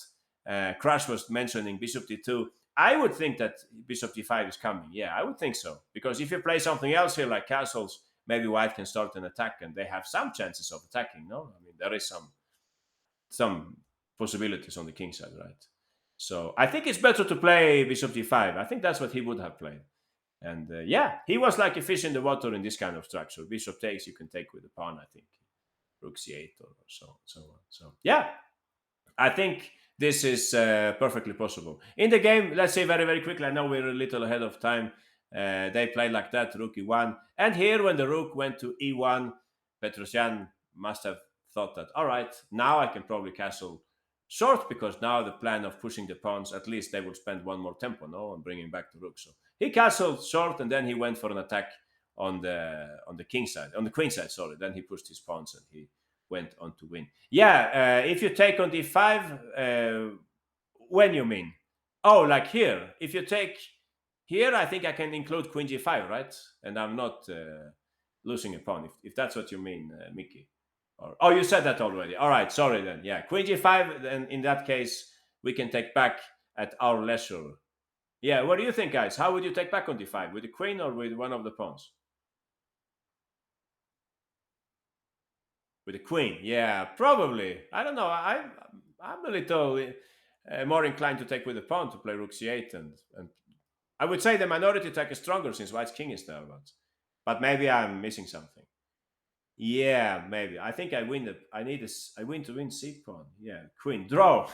Crash was mentioning. Bishop d2. I would think that bishop d5 is coming. Yeah, I would think so, because if you play something else here like castles, maybe white can start an attack, and they have some chances of attacking. No, I mean there is some possibilities on the king side, right? So I think it's better to play bishop d5. I think that's what he would have played. And yeah, he was like a fish in the water in this kind of structure. Bishop takes, you can take with the pawn, I think. Rook c8 or so on. So yeah, I think this is perfectly possible. In the game, let's say very, very quickly, I know we're a little ahead of time. They played like that, rook e1. And here, when the rook went to e1, Petrosyan must have thought that, all right, now I can probably castle short, because now the plan of pushing the pawns, at least they will spend one more tempo, no, on bringing back the rook. So he castled short, and then he went for an attack on the king side, on the queen side, sorry. Then he pushed his pawns, and he went on to win. Yeah, if you take on d5, when you mean? Oh, like here. If you take here, I think I can include queen g5, right? And I'm not losing a pawn, if that's what you mean, Mickey. Oh, you said that already. All right, sorry then. Yeah, queen g5, then in that case, we can take back at our leisure. Yeah, what do you think, guys? How would you take back on d5? With the queen or with one of the pawns? With the queen, yeah, probably. I don't know. I'm a little more inclined to take with the pawn to play rook c8, and I would say the minority attack is stronger since white's king is there, but maybe I'm missing something. Yeah, maybe. I think I win. I win to win c pawn. Yeah, queen draw.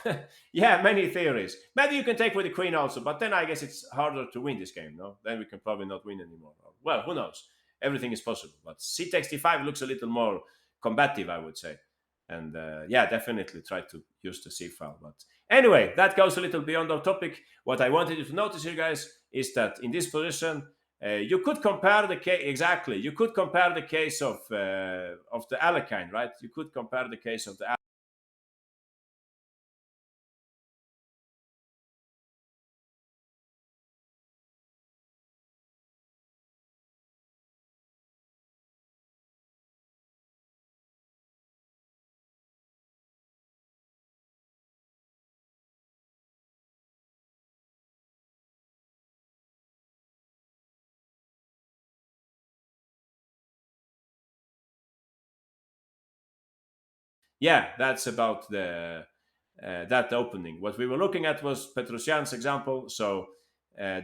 Yeah, many theories. Maybe you can take with the queen also, but then I guess it's harder to win this game. No, then we can probably not win anymore. Well, who knows? Everything is possible. But c takes d5 looks a little more combative, I would say. And yeah, definitely try to use the c file. But anyway, that goes a little beyond our topic. What I wanted you to notice here, guys, is that in this position, You could compare the case exactly. You could compare the case of the Alekhine, right? You could compare the case of the. Yeah, that's about the that opening. What we were looking at was Petrosyan's example. So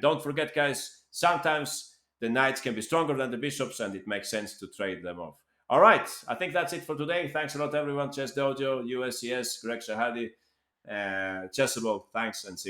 don't forget, guys. Sometimes the knights can be stronger than the bishops, and it makes sense to trade them off. All right, I think that's it for today. Thanks a lot, everyone. Chess Dojo, USCS, Greg Shahadi, Chessable. Thanks, and see you.